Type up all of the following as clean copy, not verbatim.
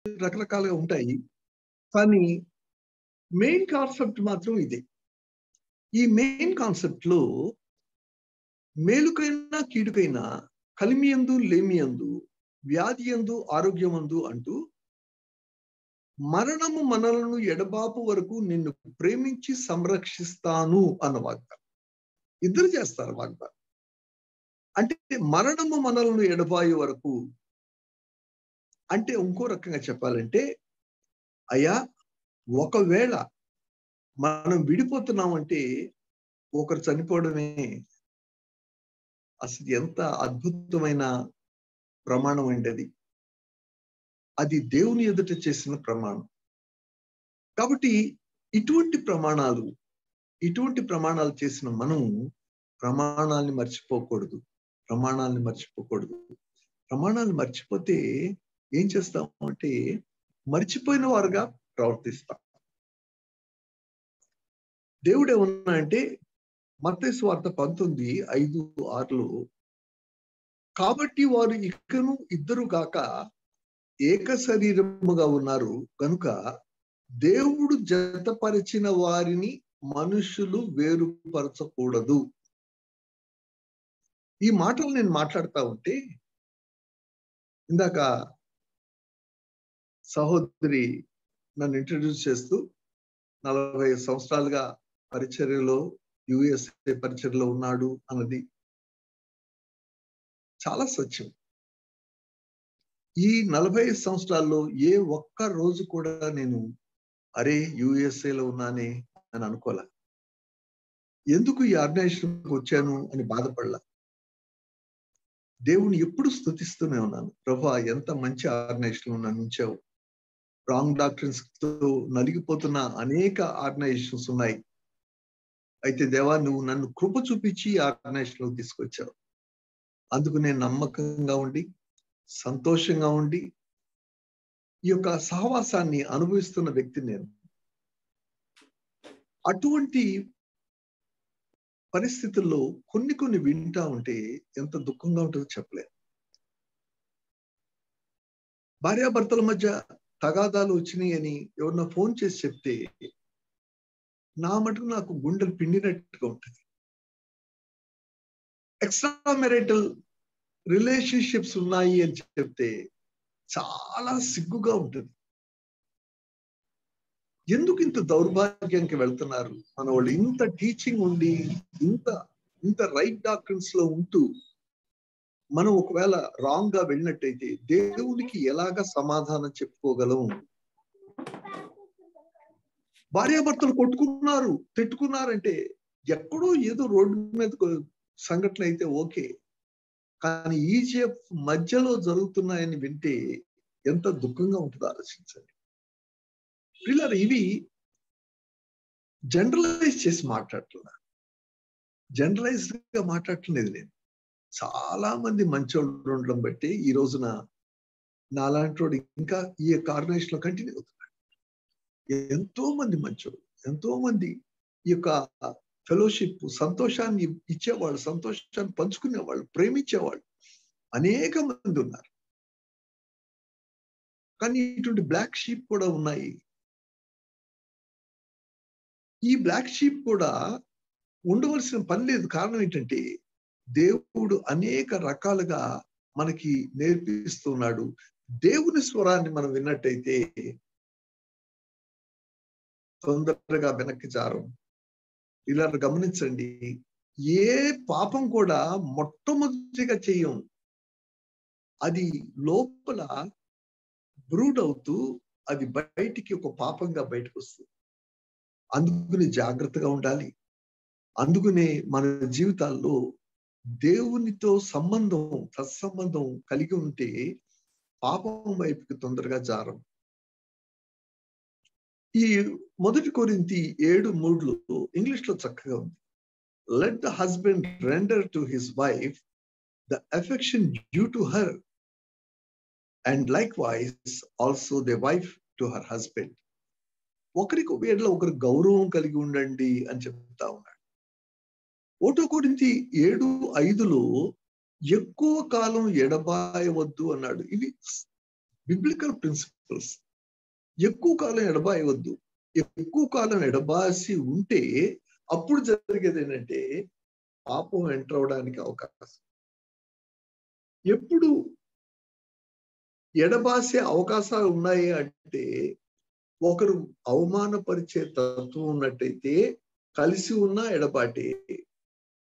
రకరకాలుగా ఉంటాయి. కానీ మెయిన్ కాన్సెప్ట్ మాత్రం ఇదే. ఈ మెయిన్ కాన్సెప్ట్‌లో మేలుకైనా, కీడుకైనా, కలిమియందు, లేమియందు, వ్యాధియందు, ఆరోగ్యమందు అంటూ మరణము మనలను ఎడబాపు వరకు నిన్ను ప్రేమించి సంరక్షిస్తాను అన్న వాగ్దానం. ఇద్దరు చేస్తారు వాగ్దానం. అంటే మరణము మనలను ఎడబాయే వరకు అంటే ఇంకో రకంగా చెప్పాలంటే, అయ్యా ఒకవేళ మనం విడిపోతున్నామంటే ఒకరు చనిపోవడమే అసలు ఎంత అద్భుతమైన ప్రమాణం అండి అది. అది దేవుని ఎదుట చేసిన ప్రమాణం. కాబట్టి ఇటువంటి ప్రమాణాలు చేసిన మనం ప్రమాణాన్ని మర్చిపోకూడదు. ప్రమాణాన్ని మర్చిపోతే ఏం చేస్తాం అంటే మర్చిపోయిన వారుగా ప్రవర్తిస్తాం. దేవుడు ఏమన్నా అంటే మత్తయి సువార్త 19:5-6లో కాబట్టి వారు ఇకను ఇద్దరు గాక ఏక శరీరముగా ఉన్నారు కనుక దేవుడు జతపరిచిన వారిని మనుషులు వేరుపరచకూడదు. ఈ మాటలు నేను మాట్లాడుతూ ఉంటే ఇందాక సహోదరి నన్ను ఇంట్రడ్యూస్ చేస్తూ 40 సంవత్సరాలుగా పరిచర్యలో USA పరిచర్యలో ఉన్నాడు అన్నది చాలా సత్యం. ఈ 45 సంవత్సరాల్లో ఏ ఒక్క రోజు కూడా నేను అరే USAలో ఉన్నానే అని అనుకోలే. ఎందుకు ఈ ఆర్గనైజేషన్కి వచ్చాను అని బాధపడలా. దేవుని ఎప్పుడు స్తుతిస్తూనే ఉన్నాను. ప్రభువా ఎంత మంచి ఆర్గనైజేషన్లో నన్ను ఉంచావు. రాంగ్ డాక్టరీన్స్ తో నలిగిపోతున్న అనేక ఆర్గనైజేషన్స్ ఉన్నాయి. అయితే దేవా నువ్వు నన్ను కృప చూపించి ఆర్గనైజేషన్లో తీసుకొచ్చావు. అందుకు నేను నమ్మకంగా ఉండి సంతోషంగా ఉండి ఈ యొక్క సహవాసాన్ని అనుభవిస్తున్న వ్యక్తి నేను. అటువంటి పరిస్థితుల్లో కొన్ని వింటా ఉంటే ఎంత దుఃఖంగా ఉంటుందో చెప్పలేదు. భార్యాభర్తల మధ్య తగాదాలు వచ్చినాయి అని ఎవరన్నా ఫోన్ చేసి చెప్తే నా మటుకు నాకు గుండెలు పిండినట్టుగా ఉంటుంది. ఎక్స్ట్రా మ్యారిటల్ రిలేషన్షిప్స్ ఉన్నాయి అని చెప్తే చాలా సిగ్గుగా ఉంటుంది. ఎందుకు ఇంత దౌర్భాగ్యానికి వెళ్తున్నారు మన వాళ్ళు? ఇంత టీచింగ్ ఉండి ఇంత రైట్ డాక్టర్స్ లో ఉంటూ మనం ఒకవేళ రాంగ్ గా వెళ్ళినట్టయితే దేవునికి ఎలాగ సమాధానం చెప్పుకోగలం? భార్యాభర్తలు కొట్టుకున్నారు, తిట్టుకున్నారంటే ఎక్కడో ఏదో రోడ్డు మీద సంఘటన అయితే ఓకే, కానీ ఈజిప్ట్ మధ్యలో జరుగుతున్నాయని వింటే ఎంత దుఃఖంగా ఉంటుందో ఆలోచించండి. పిల్లలు ఇవి జనరలైజ్ చేసి మాట్లాడుతున్నా, జనరలైజ్ గా మాట్లాడట్లేదు నేను. చాలా మంది మంచోళ్ళు ఉండడం బట్టి ఈ రోజున నాలాంటి వాడు ఇంకా ఈ యొక్క ఆర్గనైజేషన్ లో కంటిన్యూ అవుతున్నాడు. ఎంతో మంది మంచోళ్ళు, ఎంతో మంది ఈ యొక్క ఫెలోషిప్ సంతోషాన్ని ఇచ్చేవాళ్ళు, సంతోషాన్ని పంచుకునేవాళ్ళు, ప్రేమించేవాళ్ళు అనేక మంది ఉన్నారు. కానీ ఇటువంటి బ్లాక్ షీప్ కూడా ఉన్నాయి. ఈ బ్లాక్ షీప్ కూడా ఉండవలసిన పని లేదు. కారణం ఏంటంటే దేవుడు అనేక రకాలుగా మనకి నేర్పిస్తున్నాడు. దేవుని స్వరాన్ని మనం విన్నట్టయితే తొందరగా వెనక్కి జారం. ఇలా గమనించండి, ఏ పాపం కూడా మొట్టమొదటిగా చెయ్యం, అది లోపల బ్రూడ్ అవుతూ అది బయటికి ఒక పాపంగా బయటకు వస్తుంది. అందుకని జాగ్రత్తగా ఉండాలి. అందుకనే మన జీవితాల్లో దేవునితో సత్సంబంధం కలిగి ఉంటే పాపం వైపుకి తొందరగా జారం. ఈ 1 కొరింథీ 7:3 ఇంగ్లీష్ లో చక్కగా ఉంది. Let the husband render to his wife the affection due to her, and likewise also the wife to her husband. ఒకరికి ఒకరికి గౌరవం కలిగి ఉండండి అని చెప్తా ఉన్నాడు. 1 కొరింథీ 7:5 ఎక్కువ కాలం ఎడబాయవద్దు అన్నాడు. ఇవి బిబ్లికల్ ప్రిన్సిపల్. ప్రిన్సిపల్స్. ఎక్కువ కాలం ఎడబాయవద్దు. ఎక్కువ కాలం ఎడబాసి ఉంటే అప్పుడు జరిగేది ఏంటంటే పాపం ఎంటర్ అవడానికి అవకాశం. ఎప్పుడు ఎడబాసే అవకాశాలు ఉన్నాయి అంటే ఒకరు అవమానపరిచే తత్వం ఉన్నట్టయితే కలిసి ఉన్న ఎడబాటే,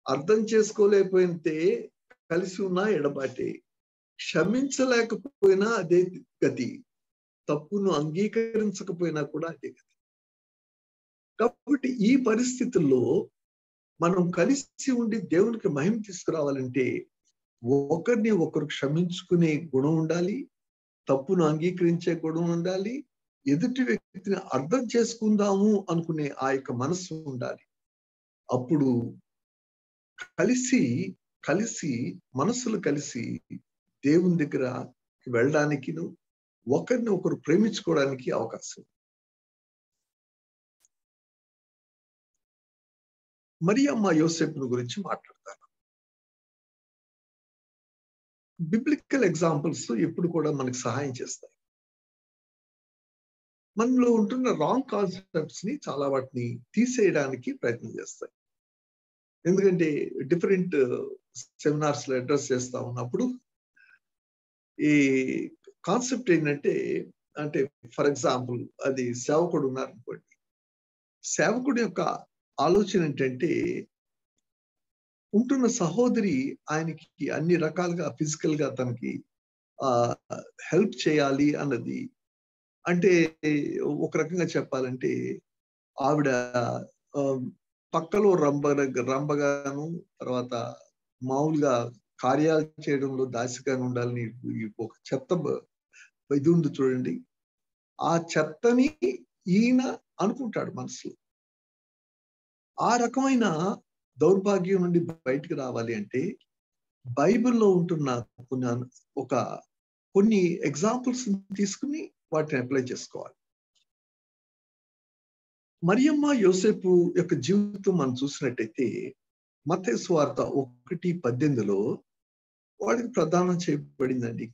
అర్థం చేసుకోలేకపోతే కలిసి ఉన్న ఎడబాటే, క్షమించలేకపోయినా అదే గతి, తప్పును అంగీకరించకపోయినా కూడా అదే గతి. కాబట్టి ఈ పరిస్థితుల్లో మనం కలిసి ఉండి దేవునికి మహిమ తీసుకురావాలంటే ఒకరిని ఒకరు క్షమించుకునే గుణం ఉండాలి, తప్పును అంగీకరించే గుణం ఉండాలి, ఎదుటి వ్యక్తిని అర్థం చేసుకుందాము అనుకునే ఆ యొక్క మనస్సు ఉండాలి. అప్పుడు కలిసి మనస్సులు కలిసి దేవుని దగ్గర వెళ్ళడానికి, ఒకరిని ఒకరు ప్రేమించుకోవడానికి అవకాశం. మరియమ్మ యోసేపును గురించి మాట్లాడతాను. బిబ్లికల్ ఎగ్జాంపుల్స్ ఎప్పుడు కూడా మనకు సహాయం చేస్తాయి. మనలో ఉంటున్న రాంగ్ కాన్సెప్ట్స్ ని చాలా వాటిని తీసేయడానికి ప్రయత్నం చేస్తాయి. ఎందుకంటే డిఫరెంట్ సెమినార్స్ లో అడ్రస్ చేస్తా ఉన్నప్పుడు ఈ కాన్సెప్ట్ ఏంటంటే, అంటే ఫర్ ఎగ్జాంపుల్ అది సేవకుడు ఉన్నారనుకోండి, సేవకుడి యొక్క ఆలోచన ఏంటంటే ఉంటున్న సహోదరి ఆయనకి అన్ని రకాలుగా ఫిజికల్ గా తనకి హెల్ప్ చేయాలి అన్నది. అంటే ఒక రకంగా చెప్పాలంటే ఆవిడ పక్కలో రంబగాను, తర్వాత మామూలుగా కార్యాలు చేయడంలో దాసిగాను ఉండాలని ఒక చెత్త ఇది ఉంది చూడండి. ఆ చెత్తని ఈయన అనుకుంటాడు మనసులో. ఆ రకమైన దౌర్భాగ్యం నుండి బయటకు రావాలి అంటే బైబిల్లో ఉంటున్న కొన్ని ఎగ్జాంపుల్స్ తీసుకుని వాటిని అప్లై చేసుకోవాలి. మరియమ్మ యోసేపు యొక్క జీవితం మనం చూసినట్టయితే మత్తయి సువార్త 1:18 వాడికి ప్రదానం చేయబడిందండి.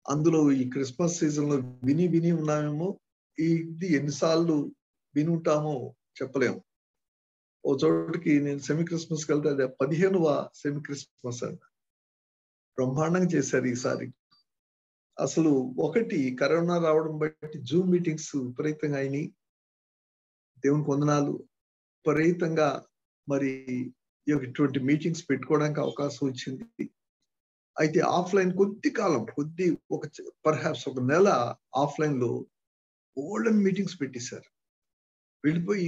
అందులో ఈ క్రిస్మస్ సీజన్ లో విని ఉన్నామేమో, ఇది ఎన్నిసార్లు విని ఉంటామో చెప్పలేము. ఓ చోటికి నేను సెమీ క్రిస్మస్కి వెళ్తే అది 15వ సెమీ క్రిస్మస్ అంట. బ్రహ్మాండంగా చేశారు ఈసారి. అసలు ఒకటి కరోనా రావడం బట్టి జూమ్ మీటింగ్స్ విపరీతంగా అయినాయి. దేవునికి వందనాలు. విపరీతంగా మరి ఇటువంటి మీటింగ్స్ పెట్టుకోవడానికి అవకాశం వచ్చింది. అయితే ఆఫ్లైన్ పర్హాప్స్ ఒక నెల ఆఫ్లైన్ లో గోల్డెన్ మీటింగ్స్ పెట్టేశారు. వెళ్ళిపోయి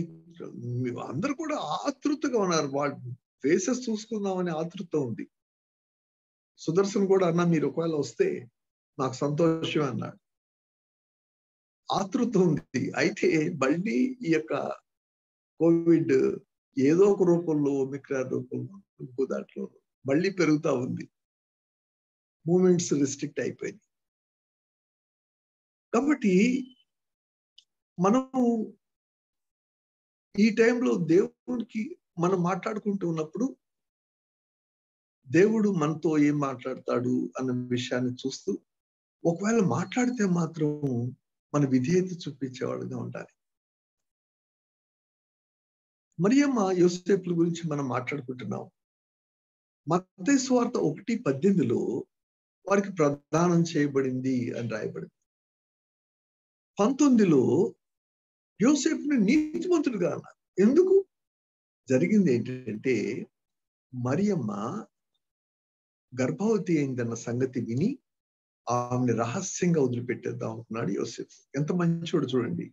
అందరూ కూడా ఆతృతగా ఉన్నారు. వాళ్ళు ఫేసెస్ చూసుకుందామని ఆతృత ఉంది. సుదర్శన్ కూడా అన్నా, మీరు ఒకవేళ వస్తే నాకు సంతోషం అన్నాడు. ఆతృత ఉంది. అయితే మళ్ళీ ఈ యొక్క కోవిడ్ ఏదో ఒక రూపంలో, ఒమిక్రాన్ రూపంలో, ఇంకో దాంట్లో మళ్ళీ పెరుగుతా ఉంది. మూమెంట్స్ రిస్ట్రిక్ట్ అయిపోయింది. కాబట్టి మనము ఈ టైంలో దేవుడికి మనం మాట్లాడుకుంటూ ఉన్నప్పుడు దేవుడు మనతో ఏం మాట్లాడతాడు అన్న విషయాన్ని చూస్తూ, ఒకవేళ మాట్లాడితే మాత్రం మన విధేయత చూపించేవాడుగా ఉండాలి. మరియమ్మ యోసేపుల గురించి మనం మాట్లాడుకుంటున్నాం. మత్తయి సువార్త 1:18 వారికి ప్రదానం చేయబడింది అని రాయబడింది. 19 యోసేపుని నీతిమంతుడుగా అన్నారు. ఎందుకు? జరిగింది ఏంటంటే మరియమ్మ గర్భవతి అయిందన్న సంగతి విని ఆమెను రహస్యంగా వదిలిపెట్టేద్దాం అనుకున్నాడు యోసేపు. ఎంత మంచోడు చూడండి.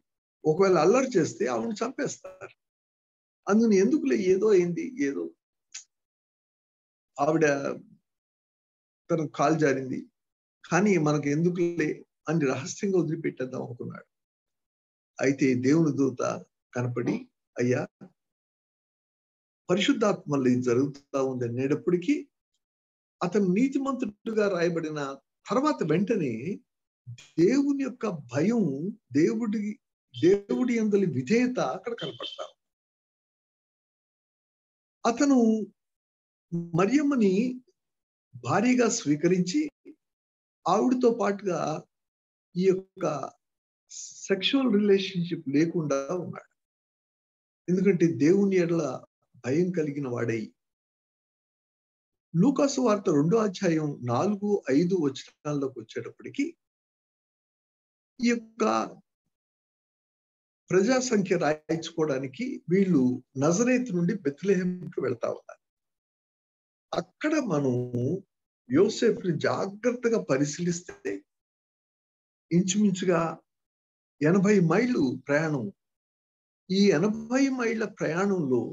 ఒకవేళ అల్లరి చేస్తే ఆమెను చంపేస్తారు. అందుని ఎందుకులే, ఏదో అయింది, ఏదో ఆవిడ తనకు కాలు జారింది, కానీ మనకు ఎందుకులే అని రహస్యంగా వదిలిపెట్టేద్దాం అనుకున్నాడు. అయితే దేవుని దూత కనపడి, అయ్యా పరిశుద్ధాత్మలో ఇది జరుగుతూ ఉంది అనేటప్పటికీ అతను నీతిమంతుడుగా రాయబడిన తర్వాత వెంటనే దేవుని యొక్క భయం, దేవుడి యందలి విధేయత అక్కడ కనపడతారు. అతను మరియమ్మని భార్యగా స్వీకరించి ఆవిడతో పాటుగా ఈ యొక్క సెక్షువల్ రిలేషన్షిప్ లేకుండా ఉన్నాడు. ఎందుకంటే దేవుని ఎడల భయం కలిగిన వాడై. లూకాసు వార్త 2వ అధ్యాయం 4, 5 వచనాల్లోకి వచ్చేటప్పటికి ఈ యొక్క ప్రజా సంఖ్య రాయించుకోవడానికి వీళ్ళు నజరేతు నుండి బెత్లెహేంకి వెళ్తా ఉన్నారు. అక్కడ మనం యోసేపుని జాగ్రత్తగా పరిశీలిస్తే ఇంచుమించుగా 80 మైళ్ళు ప్రయాణం. ఈ 80 మైళ్ళ ప్రయాణంలో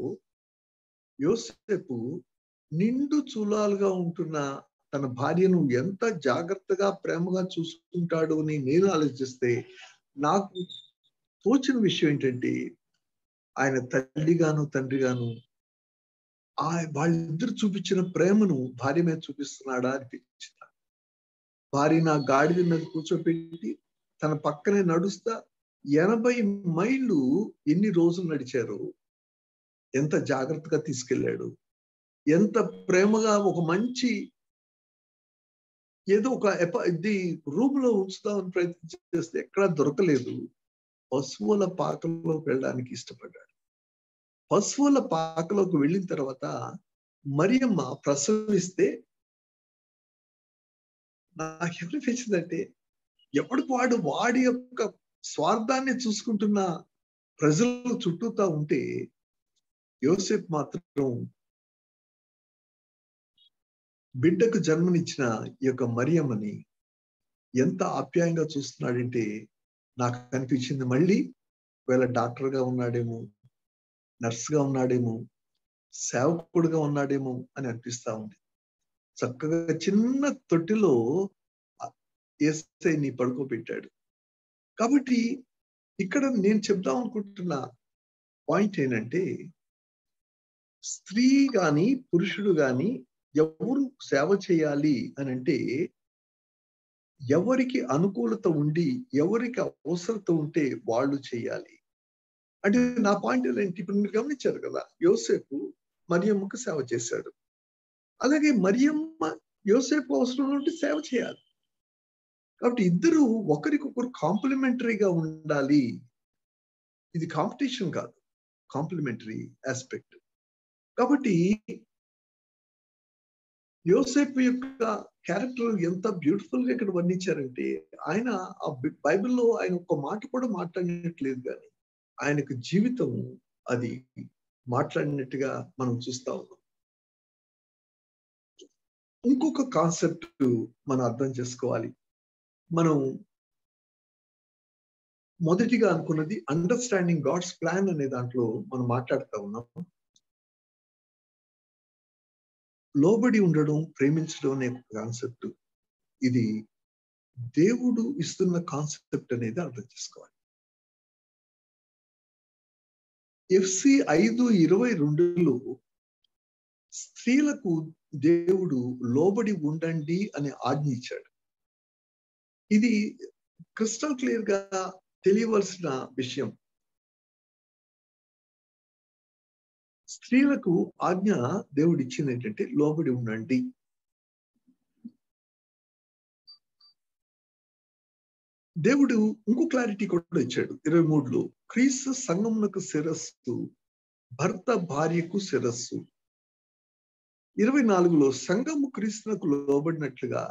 యోసేపు నిండు చూలాలుగా ఉంటున్న తన భార్యను ఎంత జాగ్రత్తగా ప్రేమగా చూసుకుంటాడు అని నేను ఆలోచిస్తే నాకు తోచిన విషయం ఏంటంటే ఆయన తల్లిగాను తండ్రిగాను వాళ్ళిద్దరు చూపించిన ప్రేమను భార్య మీద చూపిస్తున్నాడా అనిపించింది. భార్య నా గాడిద మీద కూర్చోపెట్టి తన పక్కనే నడుస్తా 80 మైళ్ళు ఎన్ని రోజులు నడిచారు, ఎంత జాగ్రత్తగా తీసుకెళ్ళాడు, ఎంత ప్రేమగా ఒక మంచి ఏదో ఒక ఇది రూమ్ లో ఉంచుదామని ప్రయత్నం చేస్తే ఎక్కడా దొరకలేదు. పశువుల పాకలోకి వెళ్ళడానికి ఇష్టపడ్డాడు. పశువుల పాకలోకి వెళ్ళిన తర్వాత మరియమ్మ ప్రసవిస్తే నాకేమనిపించిందంటే ఎవడికి వాడి యొక్క స్వార్థాన్ని చూసుకుంటున్న ప్రజలు చుట్టూతా ఉంటే యోసేపు మాత్రం బిడ్డకు జన్మనిచ్చిన ఈ యొక్క మరియమ్మని ఎంత ఆప్యాయంగా చూస్తున్నాడంటే నాకు అనిపించింది మళ్ళీ ఒకవేళ డాక్టర్గా ఉన్నాడేమో, నర్స్గా ఉన్నాడేమో, సేవకుడుగా ఉన్నాడేమో అని అనిపిస్తా ఉంది. చక్కగా చిన్న తొట్టిలో యేసయ్యని పడుకోబెట్టాడు. కాబట్టి ఇక్కడ నేను చెప్దాం అనుకుంటున్న పాయింట్ ఏంటంటే స్త్రీ గాని పురుషుడు గాని ఎవరు సేవ చేయాలి అని అంటే ఎవరికి అనుకూలత ఉండి ఎవరికి అవసరత ఉంటే వాళ్ళు చేయాలి. అంటే నా పాయింట్ ఏంటి, ఇప్పుడు మీరు గమనించారు కదా, యోసేపు మరియమ్మకు సేవ చేశాడు. అలాగే మరియమ్మ యోసేపు అవసరం ఉంటే సేవ చేయాలి. కాబట్టి ఇద్దరు ఒకరికొకరు కాంప్లిమెంటరీగా ఉండాలి. ఇది కాంపిటీషన్ కాదు, కాంప్లిమెంటరీ ఆస్పెక్ట్. కాబట్టి యోసేపు యొక్క క్యారెక్టర్ ఎంత బ్యూటిఫుల్ గా ఇక్కడ వర్ణించారంటే ఆయన ఆ బైబిల్లో ఆయన ఒక్క మాట కూడా మాట్లాడినట్లేదు, కానీ ఆయనకు జీవితం అది మాట్లాడినట్టుగా మనం చూస్తా ఉన్నాం. ఇంకొక కాన్సెప్ట్ మనం అర్థం చేసుకోవాలి. మనం మొదటిగా అనుకున్నది అండర్స్టాండింగ్ గాడ్స్ ప్లాన్ అనే దాంట్లో మనం మాట్లాడుతూ ఉన్నాం. లోబడి ఉండడం, ప్రేమించడం అనే కాన్సెప్ట్, ఇది దేవుడు ఇస్తున్న కాన్సెప్ట్ అనేది అర్థం చేసుకోవాలి. FC 5:22లో స్త్రీలకు దేవుడు లోబడి ఉండండి అని ఆజ్ఞ ఇచ్చాడు. ఇది క్రిస్టల్ క్లియర్ గా తెలియవలసిన విషయం. స్త్రీలకు ఆజ్ఞ దేవుడు ఇచ్చింది ఏంటంటే లోబడి ఉండండి. దేవుడు ఇంకో క్లారిటీ కూడా ఇచ్చాడు 23లో. క్రీస్తు సంఘమునకు శిరస్సు, భర్త భార్యకు శిరస్సు. 24లో సంఘము క్రీస్తునకు లోబడినట్లుగా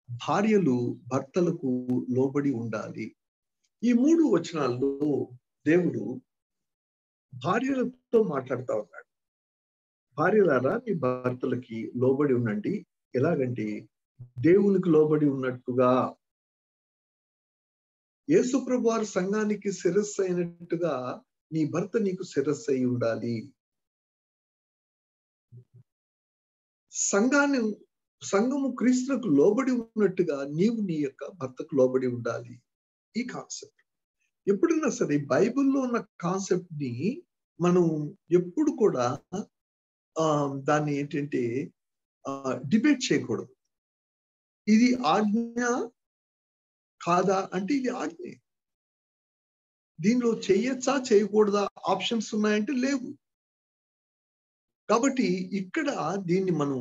భార్యలు భర్తలకు లోబడి ఉండాలి. ఈ 3 వచనాల్లో దేవుడు భార్యలతో మాట్లాడుతూ ఉన్నాడు. భార్యలారా మీ భర్తలకి లోబడి ఉండండి. ఎలాగంటే దేవునికి లోబడి ఉన్నట్టుగా. యేసుప్రభు వారు సంఘానికి శిరస్సు అయినట్టుగా నీ భర్త నీకు శిరస్సు అయి ఉండాలి. సంఘము క్రీస్తులకు లోబడి ఉన్నట్టుగా నీవు నీ యొక్క భర్తకు లోబడి ఉండాలి. ఈ కాన్సెప్ట్ ఎప్పుడైనా సరే బైబిల్లో ఉన్న కాన్సెప్ట్ ని మనం ఎప్పుడు కూడా దాన్ని ఏంటంటే డిబేట్ చేయకూడదు. ఇది ఆజ్ఞ కాదా అంటే ఇది ఆజ్ఞ. దీనిలో చేయొచ్చా చేయకూడదా ఆప్షన్స్ ఉన్నాయంటే లేవు. కాబట్టి ఇక్కడ దీన్ని మనం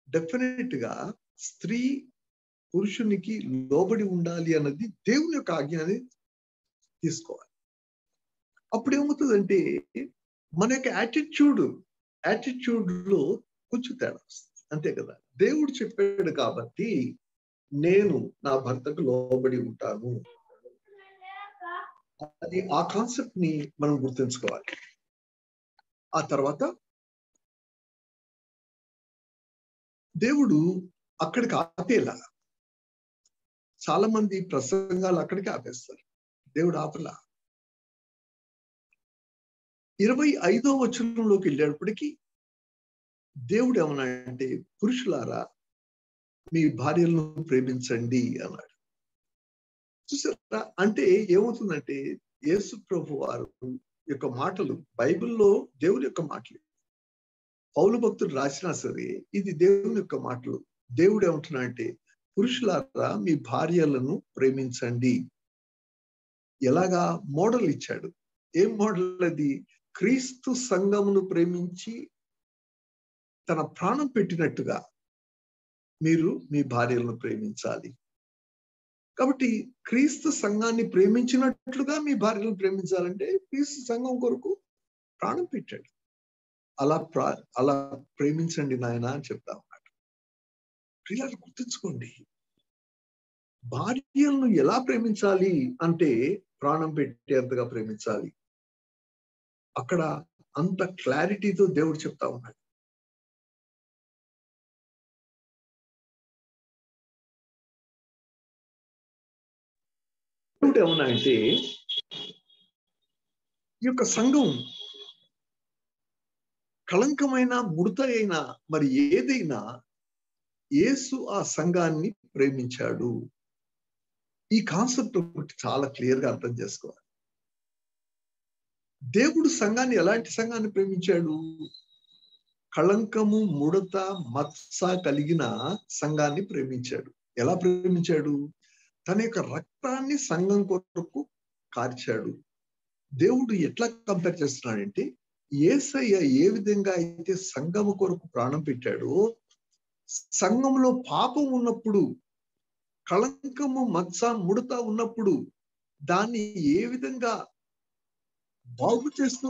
డెఫినెట్ గా స్త్రీ పురుషునికి లోబడి ఉండాలి అన్నది దేవుని యొక్క ఆజ్ఞ అనేది తీసుకోవాలి. అప్పుడు ఏమవుతుందంటే మన యొక్క యాటిట్యూడ్ లో కొంచెం తేడా వస్తుంది, అంతే కదా. దేవుడు చెప్పాడు కాబట్టి నేను నా భర్తకు లోబడి ఉంటాను, అది ఆ కాన్సెప్ట్ ని మనం గుర్తుంచుకోవాలి. ఆ తర్వాత దేవుడు అక్కడికి ఆపేలా. చాలా మంది ప్రసంగాలు అక్కడికి ఆపేస్తారు, దేవుడు ఆపలా. 25వ వచనంలోకి వెళ్ళేటప్పటికీ దేవుడు ఏమన్నాడంటే, పురుషులారా మీ భార్యలను ప్రేమించండి అన్నాడు. చూసారా, అంటే ఏమవుతుందంటే యేసు ప్రభు వారు యొక్క మాటలు బైబిల్లో దేవుని యొక్క మాటలు, పౌలు భక్తుడు రాసినా సరే ఇది దేవుని యొక్క మాటలు. దేవుడు ఏమంటున్నాడంటే, పురుషులారా మీ భార్యలను ప్రేమించండి. ఎలాగా? మోడల్ ఇచ్చాడు. ఏం మోడల్ అది? క్రీస్తు సంఘమును ప్రేమించి తన ప్రాణం పెట్టినట్టుగా మీరు మీ భార్యలను ప్రేమించాలి. కాబట్టి క్రీస్తు సంఘాన్ని ప్రేమించినట్లుగా మీ భార్యలను ప్రేమించాలంటే క్రీస్తు సంఘం కొరకు ప్రాణం పెట్టాడు. అలా ప్రేమించండి నాయన అని చెప్తా ఉన్నాడు. ప్రియులారా గుర్తుంచుకోండి, భార్యలను ఎలా ప్రేమించాలి అంటే ప్రాణం పెట్టేంతగా ప్రేమించాలి. అక్కడ అంత క్లారిటీతో దేవుడు చెప్తా ఉన్నాడు. దేవుడు ఏమన్నా అంటే, ఈ యొక్క సంఘం కళంకమైన ముడత అయినా మరి ఏదైనా యేసు ఆ సంఘాన్ని ప్రేమించాడు. ఈ కాన్సెప్ట్ ఒకటి చాలా క్లియర్ గా అర్థం చేసుకోవాలి. దేవుడు సంఘాన్ని ఎలాంటి సంఘాన్ని ప్రేమించాడు? కళంకము, ముడత, మత్స కలిగిన సంఘాన్ని ప్రేమించాడు. ఎలా ప్రేమించాడు? తన యొక్క రక్తాన్ని సంఘం కొరకు కార్చాడు. దేవుడు ఎట్లా కంపేర్ చేస్తున్నాడంటే, యేసయ్య ఏ విధంగా అయితే సంఘము కొరకు ప్రాణం పెట్టాడో, సంఘంలో పాపం ఉన్నప్పుడు, కళంకము, మత్స, ముడత ఉన్నప్పుడు దాన్ని ఏ విధంగా బాగు చేస్తూ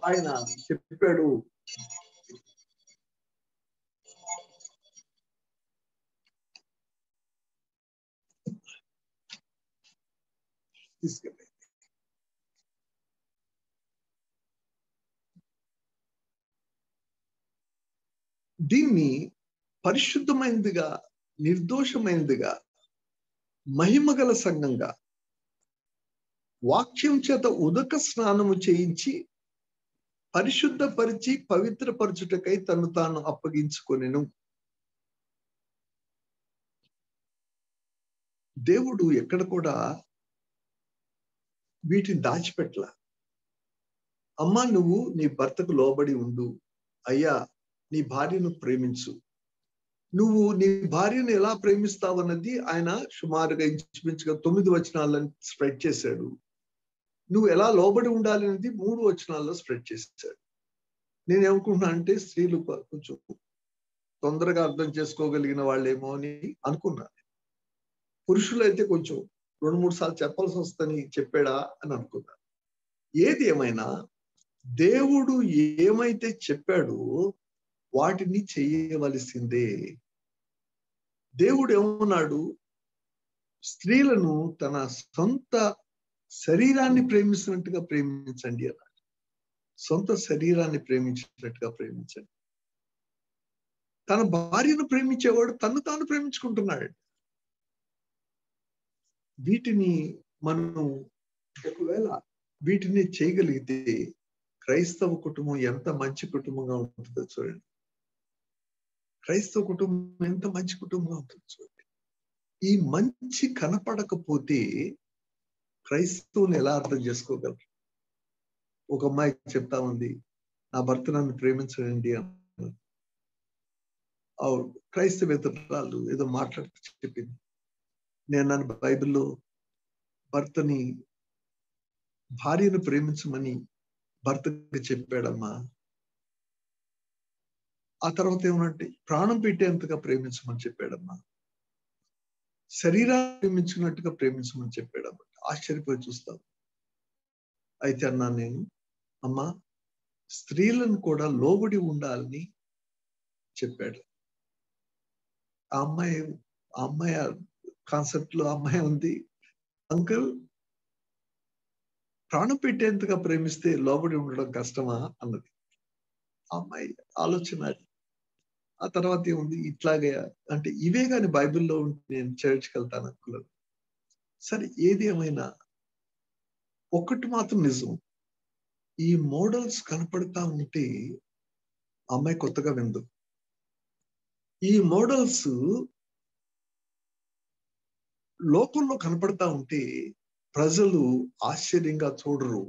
ఆయన చెప్పాడు. తీసుకెళ్ళి దీన్ని పరిశుద్ధమైనదిగా, నిర్దోషమైనదిగా, మహిమగల సంఘంగా, వాక్యం చేత ఉదక స్నానము చేయించి పరిశుద్ధపరిచి పవిత్రపరచుటకై తను తాను అప్పగించుకొనెను. దేవుడు ఎక్కడ కూడా వీటిని దాచిపెట్టల. అమ్మా నువ్వు నీ భర్తకు లోబడి ఉండు, అయ్యా నీ భార్యను ప్రేమించు. నువ్వు నీ భార్యను ఎలా ప్రేమిస్తావు అన్నది ఆయన సుమారుగా ఇంచుమించుగా 9 వచనాలను స్ప్రెడ్ చేశాడు. నువ్వు ఎలా లోబడి ఉండాలి అనేది 3 వచనాల్లో స్ప్రెడ్ చేశాడు. నేను ఏమనుకుంటున్నా అంటే, స్త్రీలు కొంచెం తొందరగా అర్థం చేసుకోగలిగిన వాళ్ళేమో అని అనుకున్నాను. పురుషులు అయితే కొంచెం 2-3 సార్లు చెప్పాల్సి వస్తుందని చెప్పాడా అని అనుకున్నాను. ఏది ఏమైనా దేవుడు ఏమైతే చెప్పాడో వాటిని చేయవలసిందే. దేవుడు ఏమన్నాడు? స్త్రీలను తన సొంత శరీరాన్ని ప్రేమిస్తున్నట్టుగా ప్రేమించండి అన్నాడు. సొంత శరీరాన్ని ప్రేమించినట్టుగా ప్రేమించండి. తన భార్యను ప్రేమించేవాడు తను తాను ప్రేమించుకుంటున్నాడు. వీటిని మనం ఒకవేళ వీటిని చేయగలిగితే క్రైస్తవ కుటుంబం ఎంత మంచి కుటుంబంగా ఉంటుందో చూడండి. క్రైస్తవ కుటుంబం ఎంత మంచి కుటుంబంగా ఉంటుందో చూడండి. ఈ మంచి కనపడకపోతే క్రైస్తవుని ఎలా అర్థం చేసుకోగలరు? ఒక అమ్మాయి చెప్తా ఉంది, నా భర్త నన్ను ప్రేమించండి అన్నారు. క్రైస్తవేతరాలు ఏదో మాట్లాడుతూ చెప్పింది, నేను నన్ను బైబిల్లో భర్తని భార్యను ప్రేమించమని భర్తకి చెప్పాడమ్మా. ఆ తర్వాత ఏమనంటే ప్రాణం పెట్టేంతగా ప్రేమించమని చెప్పాడమ్మా. శరీరాన్ని ప్రేమించినట్టుగా ప్రేమించమని చెప్పాడమ్మా. ఆశ్చర్యపోయి చూస్తాం. అయితే అన్నా నేను, అమ్మా స్త్రీలను కూడా లోబడి ఉండాలని చెప్పాడు. ఆ అమ్మాయి కాన్సెప్ట్ లో అమ్మాయి ఉంది, అంకుల్ ప్రాణం పెట్టేంతగా ప్రేమిస్తే లోబడి ఉండడం కష్టమా అన్నది ఆ అమ్మాయి ఆలోచన. ఆ తర్వాత ఏముంది, ఇట్లాగే అంటే ఇవే కానీ బైబిల్లో ఉంటే నేను చర్చ్కి వెళ్తాను అంకుల్. సరే ఏది ఏమైనా ఒక్కటి మాత్రం నిజం, ఈ మోడల్స్ కనపడతా ఉంటే అమ్మాయి కొత్తగా విందు. ఈ మోడల్స్ లోకంలో కనపడతా ఉంటే ప్రజలు ఆశ్చర్యంగా చూడరు.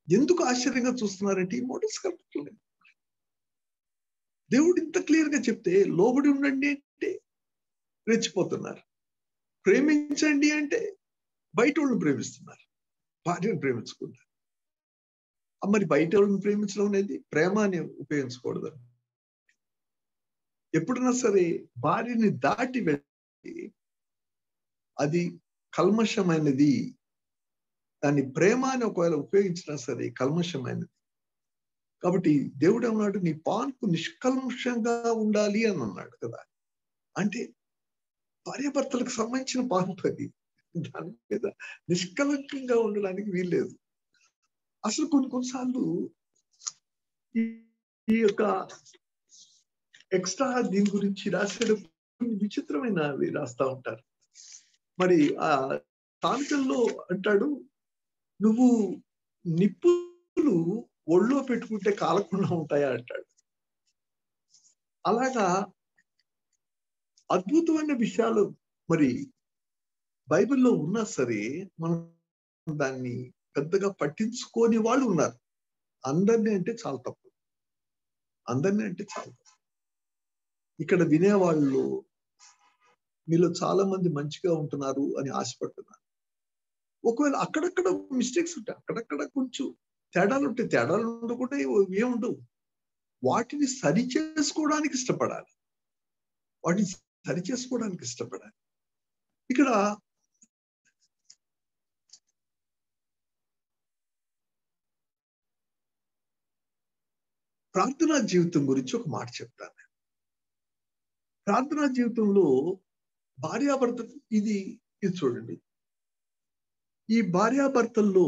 ఎందుకు ఆశ్చర్యంగా చూస్తున్నారంటే ఈ మోడల్స్ కనపడలేదు. దేవుడు ఇంత క్లియర్ గా చెప్తే లోబడి ఉండండి అంటే రెచ్చిపోతున్నారు, ప్రేమించండి అంటే బయట వాళ్ళని ప్రేమిస్తున్నారు, భార్యను ప్రేమించుకుంటారు. మరి బయట వాళ్ళని ప్రేమించడం అనేది ప్రేమ అని ఉపయోగించకూడదు. ఎప్పుడైనా సరే భార్యని దాటి వెళ్ళి అది కల్మషమైనది, దాన్ని ప్రేమ అని ఒకవేళ ఉపయోగించినా సరే కల్మషమైనది. కాబట్టి దేవుడు ఏమన్నాడు, నీ పాన్పు నిష్కల్మషంగా ఉండాలి అని అన్నాడు కదా. అంటే భార్యాభర్తలకు సంబంధించిన పాన్పు అది, దాని మీద నిష్కలంకంగా ఉండడానికి వీల్లేదు. అసలు కొన్నిసార్లు ఈ యొక్క ఎక్స్ట్రా దీని గురించి రాసేటప్పుడు విచిత్రమైనవి రాస్తా ఉంటారు. మరి ఆ సామెతల్లో అంటాడు, నువ్వు నిప్పులు ఒళ్ళో పెట్టుకుంటే కాలకుండా ఉంటాయా అంటాడు. అలాగా అద్భుతమైన విషయాలు మరి బైబిల్లో ఉన్నా సరే మనం దాన్ని పెద్దగా పట్టించుకోని వాళ్ళు ఉన్నారు. అందరినీ అంటే చాలా తప్పు, అందరినీ అంటే చాలా తప్పు. ఇక్కడ వినేవాళ్ళు మీలో చాలా మంది మంచిగా ఉంటున్నారు అని ఆశపడుతున్నారు. ఒకవేళ అక్కడక్కడ మిస్టేక్స్ ఉంటాయి, అక్కడక్కడ కొంచెం తేడాలు ఉంటాయి. తేడాలు ఉండకుండా ఏముండవు. వాటిని సరి చేసుకోవడానికి ఇష్టపడాలి, వాటిని సరి చేసుకోవడానికి ఇష్టపడాలి. ఇక్కడ ప్రార్థనా జీవితం గురించి ఒక మాట చెప్తాను. ప్రార్థనా జీవితంలో భార్యాభర్త ఇది చూడండి, ఈ భార్యాభర్తల్లో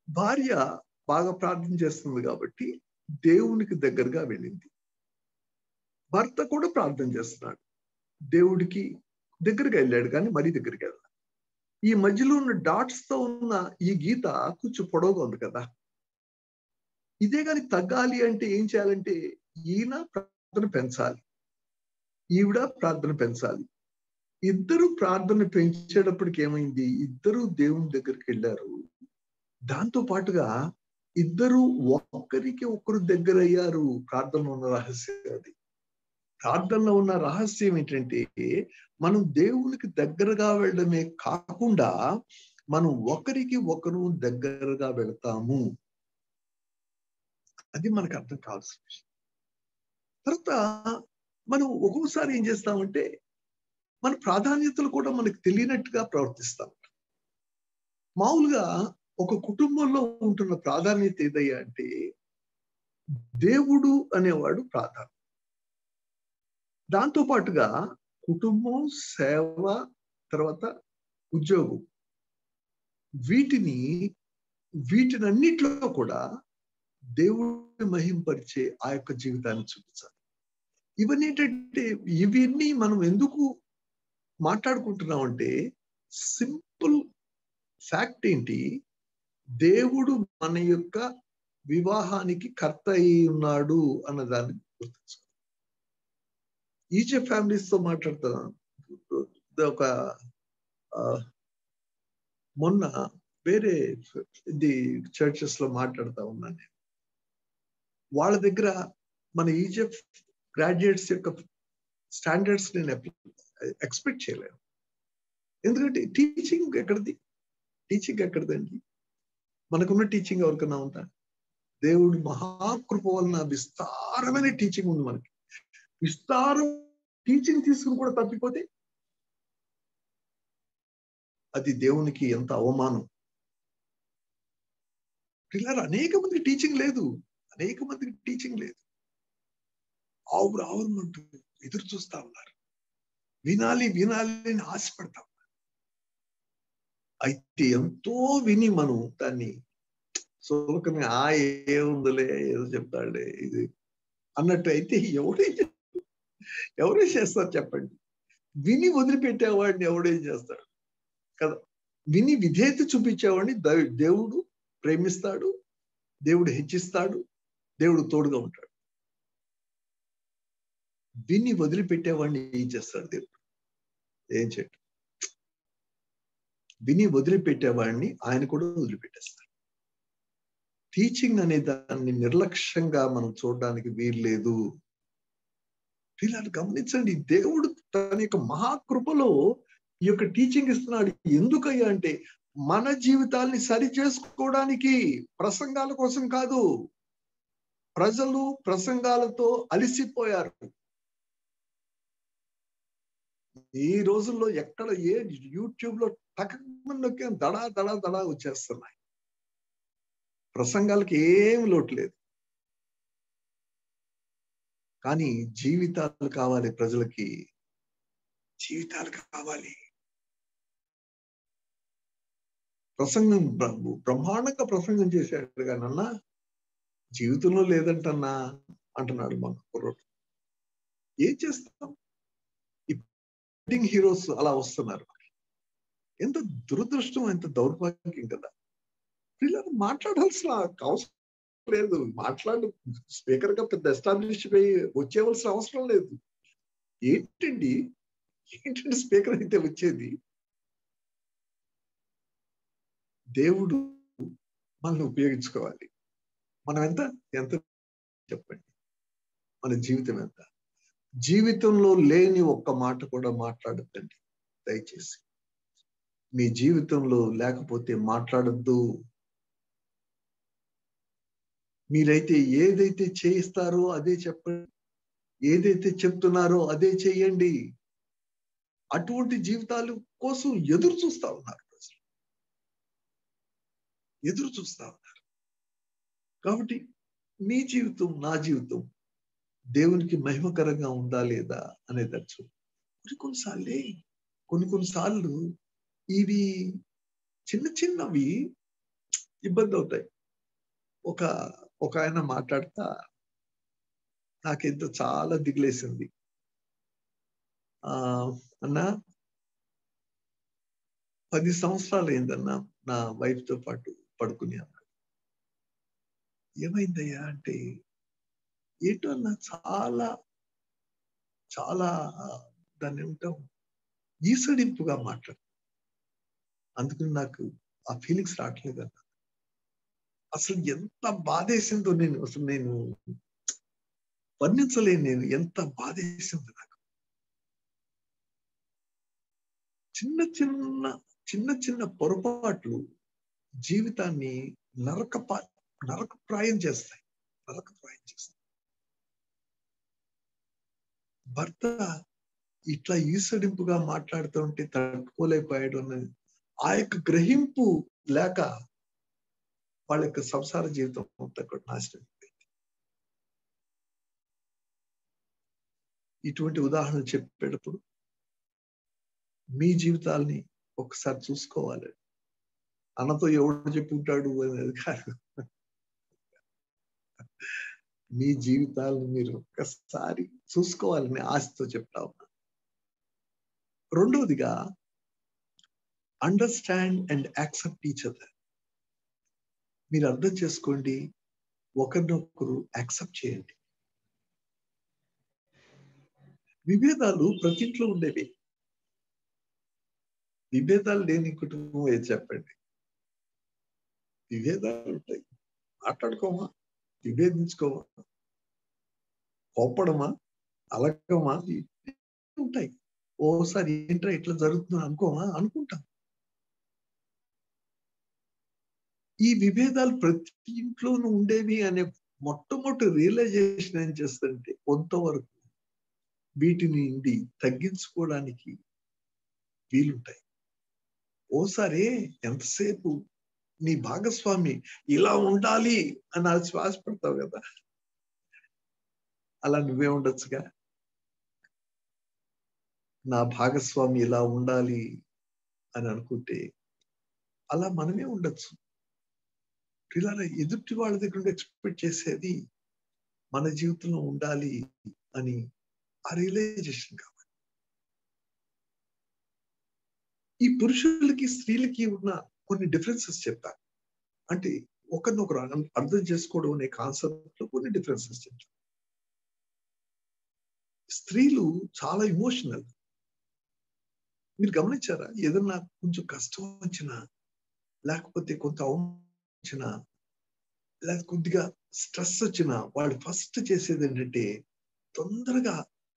భార్య బాగా ప్రార్థన చేస్తుంది కాబట్టి దేవునికి దగ్గరగా వెళ్ళింది. భర్త కూడా ప్రార్థన చేస్తున్నాడు, దేవుడికి దగ్గరగా వెళ్ళాడు కానీ మరీ దగ్గరికి వెళ్ళాలి. ఈ మధ్యలో ఉన్న డాట్స్ తో ఉన్న ఈ గీత కొంచెం పొడవుగా ఉంది కదా. ఇదే కానీ తగ్గాలి అంటే ఏం చేయాలంటే ఈయన ప్రార్థన పెంచాలి, ఈవిడ ప్రార్థన పెంచాలి. ఇద్దరు ప్రార్థన పెంచేటప్పటికి ఏమైంది, ఇద్దరు దేవుని దగ్గరికి వెళ్ళారు. దాంతో పాటుగా ఇద్దరు ఒక్కరికి ఒకరు దగ్గర అయ్యారు. ప్రార్థనలో ఉన్న రహస్యం అది. ప్రార్థనలో ఉన్న రహస్యం ఏంటంటే మనం దేవునికి దగ్గరగా వెళ్ళడమే కాకుండా మనం ఒకరికి ఒకరు దగ్గరగా వెళతాము. అది మనకు అర్థం కావాల్సిన విషయం. తర్వాత మనం ఒక్కోసారి ఏం చేస్తామంటే మన ప్రాధాన్యతలు కూడా మనకు తెలియనట్టుగా ప్రవర్తిస్తాం. మామూలుగా ఒక కుటుంబంలో ఉంటున్న ప్రాధాన్యత ఏదయ్యా అంటే దేవుడు అనేవాడు ప్రాధాన్యత. దాంతో పాటుగా కుటుంబం, సేవ, తర్వాత ఉద్యోగం, వీటినన్నిటిలో కూడా దేవుడిని మహింపరిచే ఆ యొక్క జీవితాన్ని చూపించాలి. ఇవన్నీ ఏంటంటే ఇవన్నీ మనం ఎందుకు మాట్లాడుకుంటున్నామంటే సింపుల్ ఫ్యాక్ట్ ఏంటి, దేవుడు మన యొక్క వివాహానికి కర్త అయి ఉన్నాడు అన్నదాన్ని గుర్తించాలి. ఈజిప్ట్ ఫ్యామిలీస్ తో మాట్లాడుతున్నాను. ఒక మొన్న వేరే ఇది చర్చెస్ లో మాట్లాడుతూ ఉన్నాను నేను. వాళ్ళ దగ్గర మన ఈజిప్ట్ గ్రాడ్యుయేట్స్ యొక్క స్టాండర్డ్స్ నేను ఎక్స్పెక్ట్ చేయలేను. ఎందుకంటే టీచింగ్ ఎక్కడిదండి? మనకున్న టీచింగ్ ఎవరికన్నా ఉందా? దేవుడి మహాకృప వలన విస్తారమైన టీచింగ్ ఉంది మనకి. విస్తారం టీచింగ్ తీసుకుని కూడా తప్పిపోతే అది దేవునికి ఎంత అవమానం. పిల్లలు అనేక మందికి టీచింగ్ లేదు, అనేక మందికి టీచింగ్ లేదు. ఆవురావురమంటూ ఎదురు చూస్తా ఉన్నారు, వినాలి వినాలి అని ఆశపడతా ఉన్నారు. అయితే ఎంతో విని మనం దాన్ని సులకనే ఏముందిలే ఏదో చెప్తాడే ఇది అన్నట్టు అయితే ఎవరే చేస్తారు చెప్పండి? విని వదిలిపెట్టేవాడిని ఎవడేం చేస్తాడు కదా? విని విధేయత చూపించేవాడిని దేవుడు ప్రేమిస్తాడు, దేవుడు హెచ్చిస్తాడు, దేవుడు తోడుగా ఉంటాడు. విని వదిలిపెట్టేవాడిని ఏం చేస్తాడు దేవుడు? ఏం చేయడు. విని వదిలిపెట్టేవాడిని ఆయన కూడా వదిలిపెట్టేస్తాడు. టీచింగ్ అనే దాన్ని నిర్లక్ష్యంగా మనం చూడడానికి వీల్లేదు. పిల్లలు గమనించండి, దేవుడు తన యొక్క మహాకృపలో ఈ యొక్క టీచింగ్ ఇస్తున్నాడు. ఎందుకయ్యా అంటే మన జీవితాల్ని సరి చేసుకోవడానికి, ప్రసంగాల కోసం కాదు. ప్రజలు ప్రసంగాలతో అలిసిపోయారు. ఈ రోజుల్లో ఎక్కడ యూట్యూబ్ లో టకమందకే దడా దడా దడా వచ్చేస్తున్నాయి. ప్రసంగాలకి ఏం లోటు లేదు, కానీ జీవితాలు కావాలి. ప్రజలకి జీవితాలు కావాలి. ప్రసంగం బ్రహ్మాండంగా ప్రసంగం చేశాడు కానీ అన్న జీవితంలో లేదంటన్నా అంటున్నాడు మన కుర్రోడు. ఏం చేస్తాం? హీరోస్ అలా వస్తున్నారు. ఎంత దురదృష్టం, ఎంత దౌర్భాగ్యం కదా. పిల్లలు మాట్లాడాల్సిన అవసరం లేదు. స్పీకర్ గా పెద్ద ఎస్టాబ్లిష్ అయ్యి వచ్చేవలసిన అవసరం లేదు. ఏంటండి స్పీకర్ అయితే వచ్చేది? దేవుడు మనల్ని ఉపయోగించుకోవాలి. మనం ఎంత చెప్పండి, మన జీవితం ఎంత? జీవితంలో లేని ఒక్క మాట కూడా మాట్లాడద్దండి దయచేసి. మీ జీవితంలో లేకపోతే మాట్లాడద్దు. మీరైతే ఏదైతే చేయిస్తారో అదే చెప్పండి, ఏదైతే చెప్తున్నారో అదే చెయ్యండి. అటువంటి జీవితాలు కోసం ఎదురు చూస్తా ఉన్నారు ప్రజలు, ఎదురు చూస్తా ఉన్నారు. కాబట్టి మీ జీవితం, నా జీవితం దేవునికి మహిమకరంగా ఉందా లేదా అనేదచ్చు. కొన్నిసార్లు ఇవి చిన్నవి ఇబ్బంది అవుతాయి. ఒక ఆయన మాట్లాడతా నాకెంతో చాలా దిగులేసింది. అన్నా 10 సంవత్సరాలు అయిందన్నా నా వైఫ్ తో పాటు పడుకుని అన్నాడు. ఏమైందయ్యా అంటే, ఏంటో అన్నా చాలా చాలా దాన్ని ఏమిటో ఈసడింపుగా మాట్లాడు. అందుకని నాకు ఆ ఫీలింగ్స్ రావట్లేదు అన్న. అసలు ఎంత బాధేసిందో నేను వర్ణించలేను. నేను ఎంత బాధేసిందో నాకు. చిన్న చిన్న పొరపాట్లు జీవితాన్ని నరకప్రాయం చేస్తాయి. భర్త ఇట్లా ఈసడింపుగా మాట్లాడుతూ ఉంటే తట్టుకోలేకపోయాడు అన్నది ఆ యొక్క గ్రహింపు లేక వాళ్ళ యొక్క సంసార జీవితం అంతా కూడా నాశనం అయిపోయింది. ఇటువంటి ఉదాహరణ చెప్పేటప్పుడు మీ జీవితాల్ని ఒకసారి చూసుకోవాలి. అన్నతో ఎవడు చెప్పుకుంటాడు అనేది కాదు, మీ జీవితాలను మీరు ఒక్కసారి చూసుకోవాలని ఆశతో చెప్తా ఉన్నా. రెండవదిగా, understand and accept each other. మీరు అర్థం చేసుకోండి, ఒకరినొకరు యాక్సెప్ట్ చేయండి. విభేదాలు ప్రతి ఇంట్లో ఉండేవి. విభేదాలు లేని కుటుంబం ఏది చెప్పండి? విభేదాలు ఉంటాయి. మాట్లాడుకోమా, విభేదించుకోమా, కోపడమా, అలగమా ఉంటాయి. ఓసారి ఏంట్రా ఇట్లా జరుగుతుందని అనుకోమా, అనుకుంటాం. ఈ విభేదాలు ప్రతి ఇంట్లోనూ ఉండేవి అనే మొట్టమొదటి రియలైజేషన్ ఏం చేస్తుంటే కొంతవరకు వీటిని తగ్గించుకోవడానికి వీలుంటాయి. ఓసారి ఎంతసేపు నీ భాగస్వామి ఇలా ఉండాలి అని శ్వాస పడతావు కదా, అలా నువ్వే ఉండొచ్చుగా. నా భాగస్వామి ఇలా ఉండాలి అని అనుకుంటే అలా మనమే ఉండొచ్చు. ఇలా ఎదుటి వాళ్ళ దగ్గర నుండి ఎక్స్పెక్ట్ చేసేది మన జీవితంలో ఉండాలి అని ఆ రియలైజేషన్ కావాలి. ఈ పురుషులకి స్త్రీలకి ఉన్న కొన్ని డిఫరెన్సెస్ చెప్తాను. అంటే ఒకరినొకరు అర్థం చేసుకోవడం అనే కాన్సెప్ట్ లో కొన్ని డిఫరెన్సెస్ చెప్తాను. స్త్రీలు చాలా ఇమోషనల్. మీరు గమనించారా? ఏదన్నా కొంచెం కష్టం వచ్చినా, లేకపోతే కొంత వచ్చినా, లేకపోతే కొద్దిగా స్ట్రెస్ వచ్చినా వాళ్ళు ఫస్ట్ చేసేది ఏంటంటే తొందరగా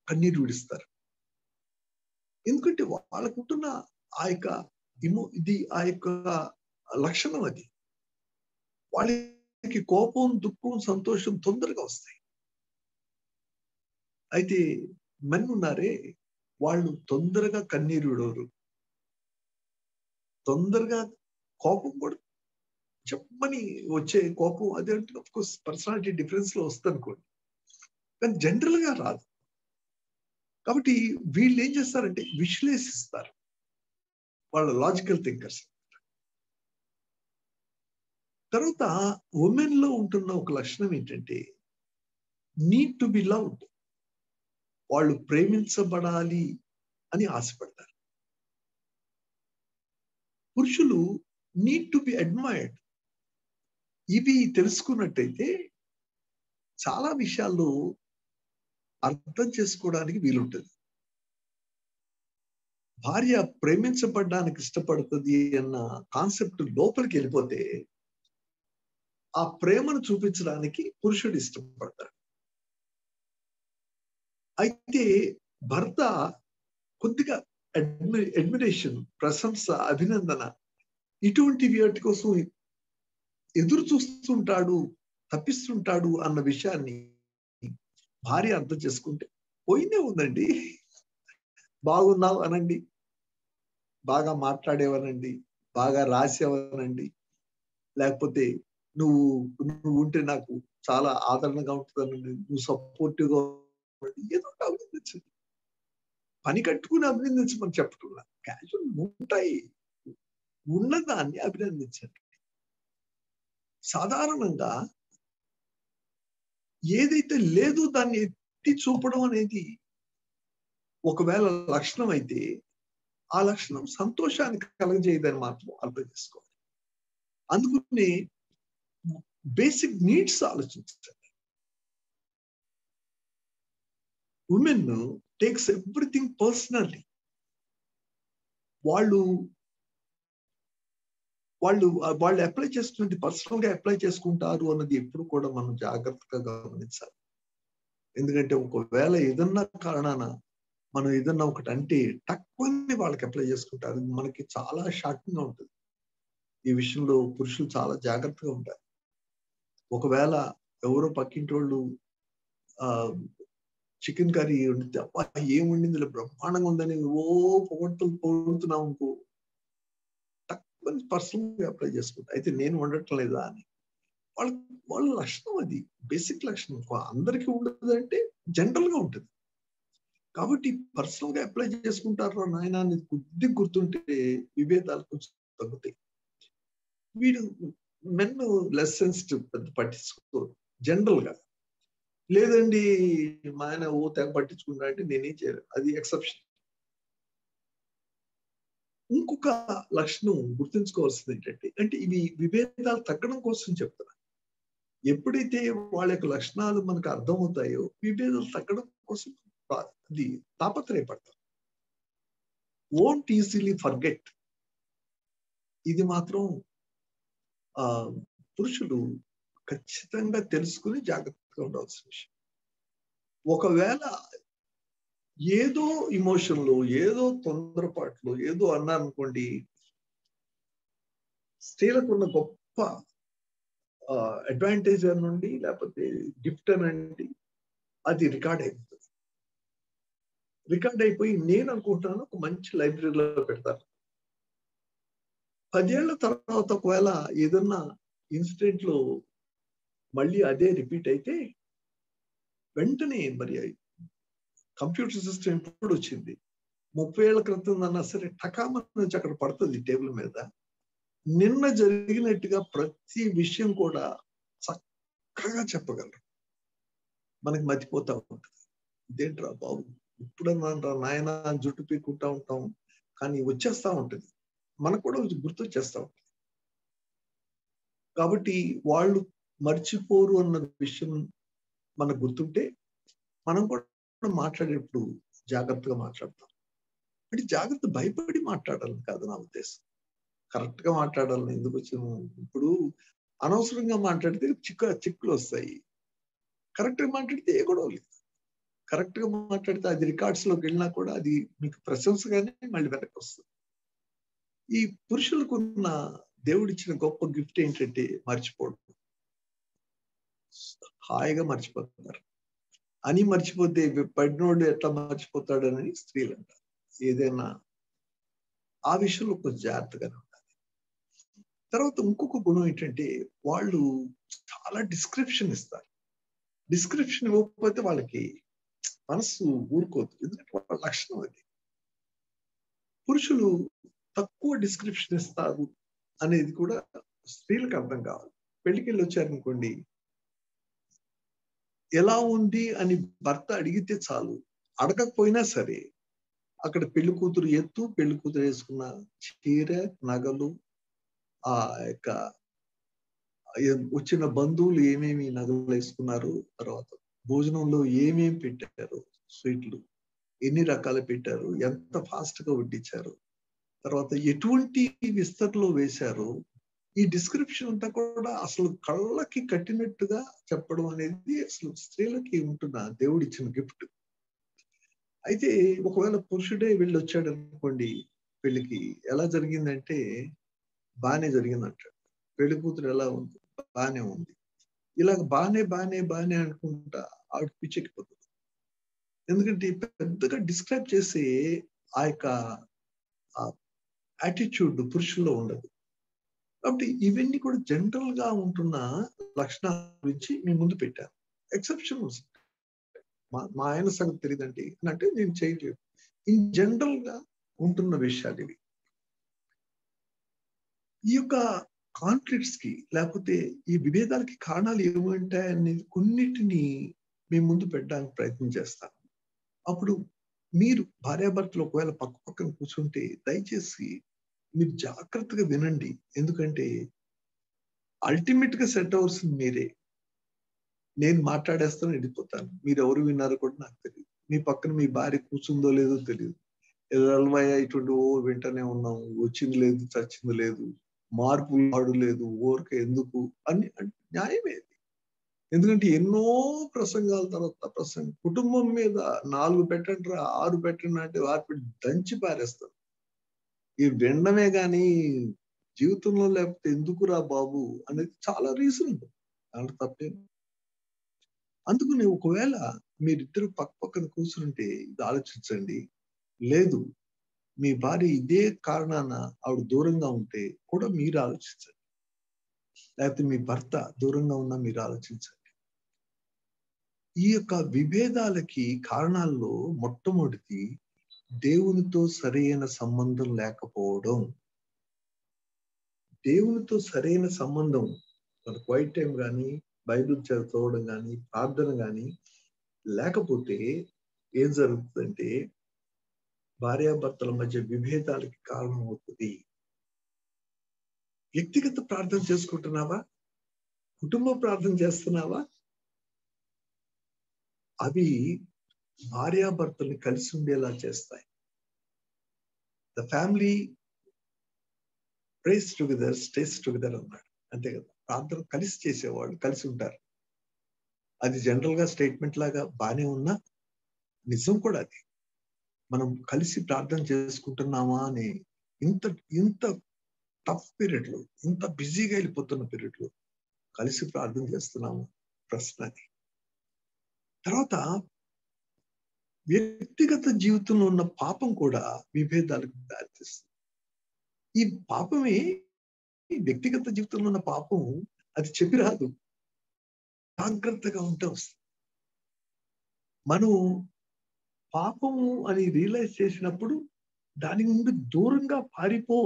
కన్నీరు విడుస్తారు. ఎందుకంటే వాళ్ళకుంటున్న ఆ యొక్క ఆ యొక్క లక్షణం అది. వాళ్ళకి కోపం, దుఃఖం, సంతోషం తొందరగా వస్తాయి. అయితే మెన్ ఉన్నారే, వాళ్ళు తొందరగా కన్నీరు విడవరు. తొందరగా కోపం కూడా చెప్పమని వచ్చే కోపం అదేంటే ఆఫ్ కోర్స్ పర్సనాలిటీ డిఫరెన్స్ లో వస్తుంది అనుకోండి, కానీ జనరల్ గా రాదు. కాబట్టి వీళ్ళు ఏం చేస్తారంటే విశ్లేషిస్తారు. వాళ్ళ లాజికల్ థింకర్స్. తర్వాత ఉమెన్ లో ఉంటున్న ఒక లక్షణం ఏంటంటే నీడ్ టు బి లవ్డ్. వాళ్ళు ప్రేమించబడాలి అని ఆశపడతారు. పురుషులు నీడ్ టు బి అడ్మైర్డ్. ఇవి తెలుసుకున్నట్టయితే చాలా విషయాల్లో అర్థం చేసుకోవడానికి వీలుంటుంది. భార్య ప్రేమించబడడానికి ఇష్టపడుతుంది అన్న కాన్సెప్ట్ లోపలికి వెళ్ళిపోతే ఆ ప్రేమను చూపించడానికి పురుషుడు ఇష్టపడతాడు. అయితే భర్త కొద్దిగా అడ్మిరేషన్, ప్రశంస, అభినందన ఇటువంటి వాటి కోసం ఎదురు చూస్తుంటాడు, తప్పిస్తుంటాడు అన్న విషయాన్ని భార్య అర్థం చేసుకుంటే పోయిందే ఉందండి. బాగున్నావు అనండి, బాగా మాట్లాడేవనండి, బాగా రాసేవనండి, లేకపోతే నువ్వు ఉంటే నాకు చాలా ఆదరణగా ఉంటుందనండి, నువ్వు సపోర్టివ్గా ఏదో అభినందించండి. పని కట్టుకుని అభినందించమని చెప్పకుండా క్యాజువల్ ఉంటాయి, ఉన్నదాన్ని అభినందించండి. సాధారణంగా ఏదైతే లేదో దాన్ని ఎత్తి చూపడం అనేది ఒకవేళ లక్షణం అయితే ఆ లక్షణం సంతోషాన్ని కలగజేయదని మాత్రం అర్థం చేసుకోవాలి. అందుకని బేసిక్ నీడ్స్ ఆలోచించండి. Women takes everything personally. వాళ్ళు అప్లై చేస్తున్నది పర్సనల్ గా అప్లై చేసుకుంటారు అన్నది ఎప్పుడు కూడా మనం జాగ్రత్తగా గమనించాలి. ఎందుకంటే ఒకవేళ ఏదన్నా కారణాన మనం ఏదన్నా ఒకటి అంటే తక్కువని వాళ్ళకి అప్లై చేసుకుంటారు. మనకి చాలా షాకింగ్ గా ఉంటుంది. ఈ విషయంలో పురుషులు చాలా జాగ్రత్తగా ఉంటారు. ఒకవేళ ఎవరో పక్కింటి వాళ్ళు చికెన్ కర్రీ వండితే అబ్బా ఏం వండింది బ్రహ్మాండంగా ఉందని పొగుడుతున్నాం అనుకో, తక్కువ పర్సనల్ గా అప్లై చేసుకుంటారు. అయితే నేను వండటం లేదా అని వాళ్ళ లక్షణం, అది బేసిక్ లక్షణం. అందరికీ ఉండదు అంటే జనరల్ గా ఉంటుంది. కాబట్టి పర్సనల్ గా అప్లై చేసుకుంటారు నాయన అని కొద్ది గుర్తుంటే విభేదాలు కొంచెం తగ్గుతాయి. వీడు మెన్ లెస్ సెన్సిటివ్, పెద్ద పట్టించుకోరు జనరల్ గా. లేదండి మా ఆయన తెగ పట్టించుకుంటా అంటే నేనేం చేయలేదు, అది ఎక్సెప్షన్. ఇంకొక లక్షణం గుర్తుంచుకోవాల్సింది ఏంటంటే, అంటే ఇవి విభేదాలు తగ్గడం కోసం చెప్తున్నా. ఎప్పుడైతే వాళ్ళ యొక్క లక్షణాలు మనకు అర్థమవుతాయో విభేదాలు తగ్గడం కోసం అది తాపత్రయపడతాం. Won't easily forget. ఇది మాత్రం పురుషులు ఖచ్చితంగా తెలుసుకుని జాగ్రత్తగా ఉండాల్సిన విషయం. ఒకవేళ ఏదో ఇమోషన్లో, ఏదో తొందరపాటులో ఏదో అన్నారనుకోండి, స్త్రీలకు ఉన్న గొప్ప అడ్వాంటేజ్ అనండి లేకపోతే గిఫ్ట్ అనండి, అది రికార్డ్ అయిపోతుంది. రికార్డ్ అయిపోయి నేను అనుకుంటున్నాను ఒక మంచి లైబ్రరీలో పెడతాను. 10 ఏళ్ల తర్వాత ఒకవేళ ఏదన్నా ఇన్సిడెంట్ లో మళ్ళీ అదే రిపీట్ అయితే వెంటనే మరి కంప్యూటర్ సిస్టమ్ ఎప్పుడు వచ్చింది, 30 ఏళ్ల క్రితం అన్నా సరే టకామన్ నుంచి అక్కడ పడుతుంది టేబుల్ మీద. నిన్న జరిగినట్టుగా ప్రతి విషయం కూడా చక్కగా చెప్పగలరు. మనకి మర్చిపోతా ఉంటుంది. ఇదేంట్రా బాబు, ఇప్పుడన్నా నాయన జుట్టు పీక్కుంటా ఉంటాం, కానీ వచ్చేస్తా ఉంటుంది, మనకు కూడా గుర్తొచ్చేస్తా ఉంటుంది. కాబట్టి వాళ్ళు మర్చిపోరు అన్న విషయం మనకు గుర్తుంటే మనం కూడా మాట్లాడేటప్పుడు జాగ్రత్తగా మాట్లాడతాం. అంటే జాగ్రత్త భయపడి మాట్లాడాలని కాదు నా ఉద్దేశం, కరెక్ట్ గా మాట్లాడాలని. ఎందుకు వచ్చాము ఇప్పుడు అనవసరంగా మాట్లాడితే చిక్కులు వస్తాయి, కరెక్ట్ గా మాట్లాడితే ఏ గొడవ లేదు. కరెక్ట్ గా మాట్లాడితే అది రికార్డ్స్ లోకి వెళ్ళినా కూడా అది మీకు ప్రశంసగానే మళ్ళీ వెనక్కి వస్తుంది. ఈ పురుషులకు ఉన్న దేవుడిచ్చిన గొప్ప గిఫ్ట్ ఏంటంటే మర్చిపోవడం. హాయిగా మర్చిపోతున్నారు అని, మర్చిపోతే పడినోడు ఎట్లా మర్చిపోతాడని స్త్రీలు అంటారు. ఏదైనా ఆ విషయంలో కొంచెం జాగ్రత్తగానే ఉండాలి. తర్వాత ఇంకొక గుణం ఏంటంటే వాళ్ళు చాలా డిస్క్రిప్షన్ ఇస్తారు. డిస్క్రిప్షన్ ఇవ్వకపోతే వాళ్ళకి మనసు ఊరుకోదు, ఎందుకంటే వాళ్ళ లక్షణం అది. పురుషులు తక్కువ డిస్క్రిప్షన్ ఇస్తారు అనేది కూడా స్త్రీలకు అర్థం కావాలి. పెళ్లికెళ్ళి వచ్చారనుకోండి, ఎలా ఉంది అని భర్త అడిగితే చాలు, అడగకపోయినా సరే అక్కడ పెళ్లి కూతురు ఎత్తు, పెళ్లి కూతురు వేసుకున్న చీర, నగలు, ఆ యొక్క వచ్చిన బంధువులు ఏమేమి నగలు వేసుకున్నారు, తర్వాత భోజనంలో ఏమేమి పెట్టారు, స్వీట్లు ఎన్ని రకాలు పెట్టారు, ఎంత ఫాస్ట్ గా వడ్డించారు, తర్వాత ఎటువంటి విస్తరలో వేశారు, ఈ డిస్క్రిప్షన్ అంతా కూడా అసలు కళ్ళకి కట్టినట్టుగా చెప్పడం అనేది అసలు స్త్రీలకి ఉంటున్న దేవుడిచ్చిన గిఫ్ట్. అయితే ఒకవేళ పురుషుడే వెళ్ళి వచ్చాడు అనుకోండి పెళ్లికి, ఎలా జరిగిందంటే బాగానే జరిగిందంటాడు. పెళ్లి కూతురు ఎలా ఉంది, బాగానే ఉంది, ఇలాగ బాగానే బాగానే బాగానే అనుకుంటా ఆవిడ పిచ్చెక్కిపోతుంది. ఎందుకంటే పెద్దగా డిస్క్రైబ్ చేసే ఆ యొక్క యాటిట్యూడ్ పురుషుల్లో ఉండదు. కాబట్టి ఇవన్నీ కూడా జనరల్ గా ఉంటున్న లక్షణాల గురించి మీ ముందు పెట్టాను. ఎక్సెప్షన్స్ మా ఆయన సంగతి తెలియదండి అంటే నేను చేయలేదు. ఇన్ జనరల్ గా ఉంటున్న విషయాలు ఇవి. ఈ యొక్క కాన్ఫ్లిక్ట్స్ కి లేకపోతే ఈ విభేదాలకి కారణాలు ఏమంటాయని కొన్నిటిని మేము ముందు పెట్టడానికి ప్రయత్నం చేస్తాను. అప్పుడు మీరు భార్యాభర్తలు ఒకవేళ పక్క పక్కన కూర్చుంటే దయచేసి మీరు జాగ్రత్తగా వినండి. ఎందుకంటే అల్టిమేట్ గా సెట్ అవ్వాల్సింది మీరే. నేను మాట్లాడేస్తాను, వెళ్ళిపోతాను, మీరు ఎవరు విన్నారో కూడా నాకు తెలియదు. మీ పక్కన మీ భార్య కూర్చుందో లేదో తెలియదు. ఎల్లవయ్య ఇటువంటి వింటనే ఉన్నాం, వచ్చింది లేదు, చచ్చింది లేదు, మార్పు వాడు లేదు, ఊరికే ఎందుకు అని న్యాయమే. ఎందుకంటే ఎన్నో ప్రసంగాల తర్వాత ప్రసంగం, కుటుంబం మీద 4 పెట్టండి రా 6 పెట్టండి అంటే వాటి దంచి పారేస్తారు. ఈ వినడమే కానీ జీవితంలో లేకపోతే ఎందుకురా బాబు అనేది చాలా రీజన్ ఉంటుంది, దాంట్లో తప్పేం. అందుకని ఒకవేళ మీరిద్దరు పక్క పక్కన కూర్చుంటే ఇది ఆలోచించండి. లేదు మీ భార్య ఇదే కారణాన ఆవిడ దూరంగా ఉంటే కూడా మీరు ఆలోచించండి, లేకపోతే మీ భర్త దూరంగా ఉన్నా మీరు ఆలోచించండి. ఈ యొక్క విభేదాలకి కారణాల్లో మొట్టమొదటిది దేవునితో సరైన సంబంధం లేకపోవడం. దేవునితో సరైన సంబంధం, మన క్వైట్ టైం కానీ బైబిల్ చదవడం కానీ ప్రార్థన కానీ లేకపోతే ఏం జరుగుతుందంటే భార్యాభర్తల మధ్య విభేదాలకి కారణం అవుతుంది. వ్యక్తిగత ప్రార్థన చేసుకుంటున్నావా, కుటుంబ ప్రార్థన చేస్తున్నావా, అవి భార్యాభర్తల్ని కలిసి ఉండేలా చేస్తాయి. The family praise together stays together అన్నాడు, అంతే కదా. ప్రార్థన కలిసి చేసేవాళ్ళు కలిసి ఉంటారు. అది జనరల్ గా స్టేట్మెంట్ లాగా బాగానే ఉన్నా నిజం కూడా అది. మనం కలిసి ప్రార్థన చేసుకుంటున్నామా అని ఇంత ఇంత టఫ్ పీరియడ్ లో, ఇంత బిజీగా వెళ్ళిపోతున్న పీరియడ్ లో కలిసి ప్రార్థన చేస్తున్నాము? ప్రశ్న అది. తర్వాత వ్యక్తిగత జీవితంలో ఉన్న పాపం కూడా విభేదాలకు దారితీస్తుంది. ఈ పాపమే, ఈ వ్యక్తిగత జీవితంలో ఉన్న పాపం అది చెప్పి రాదు, జాగ్రత్తగా ఉంటే వస్తుంది. మనం పాపము అని రియలైజ్ చేసినప్పుడు దాని నుండి దూరంగా పారిపో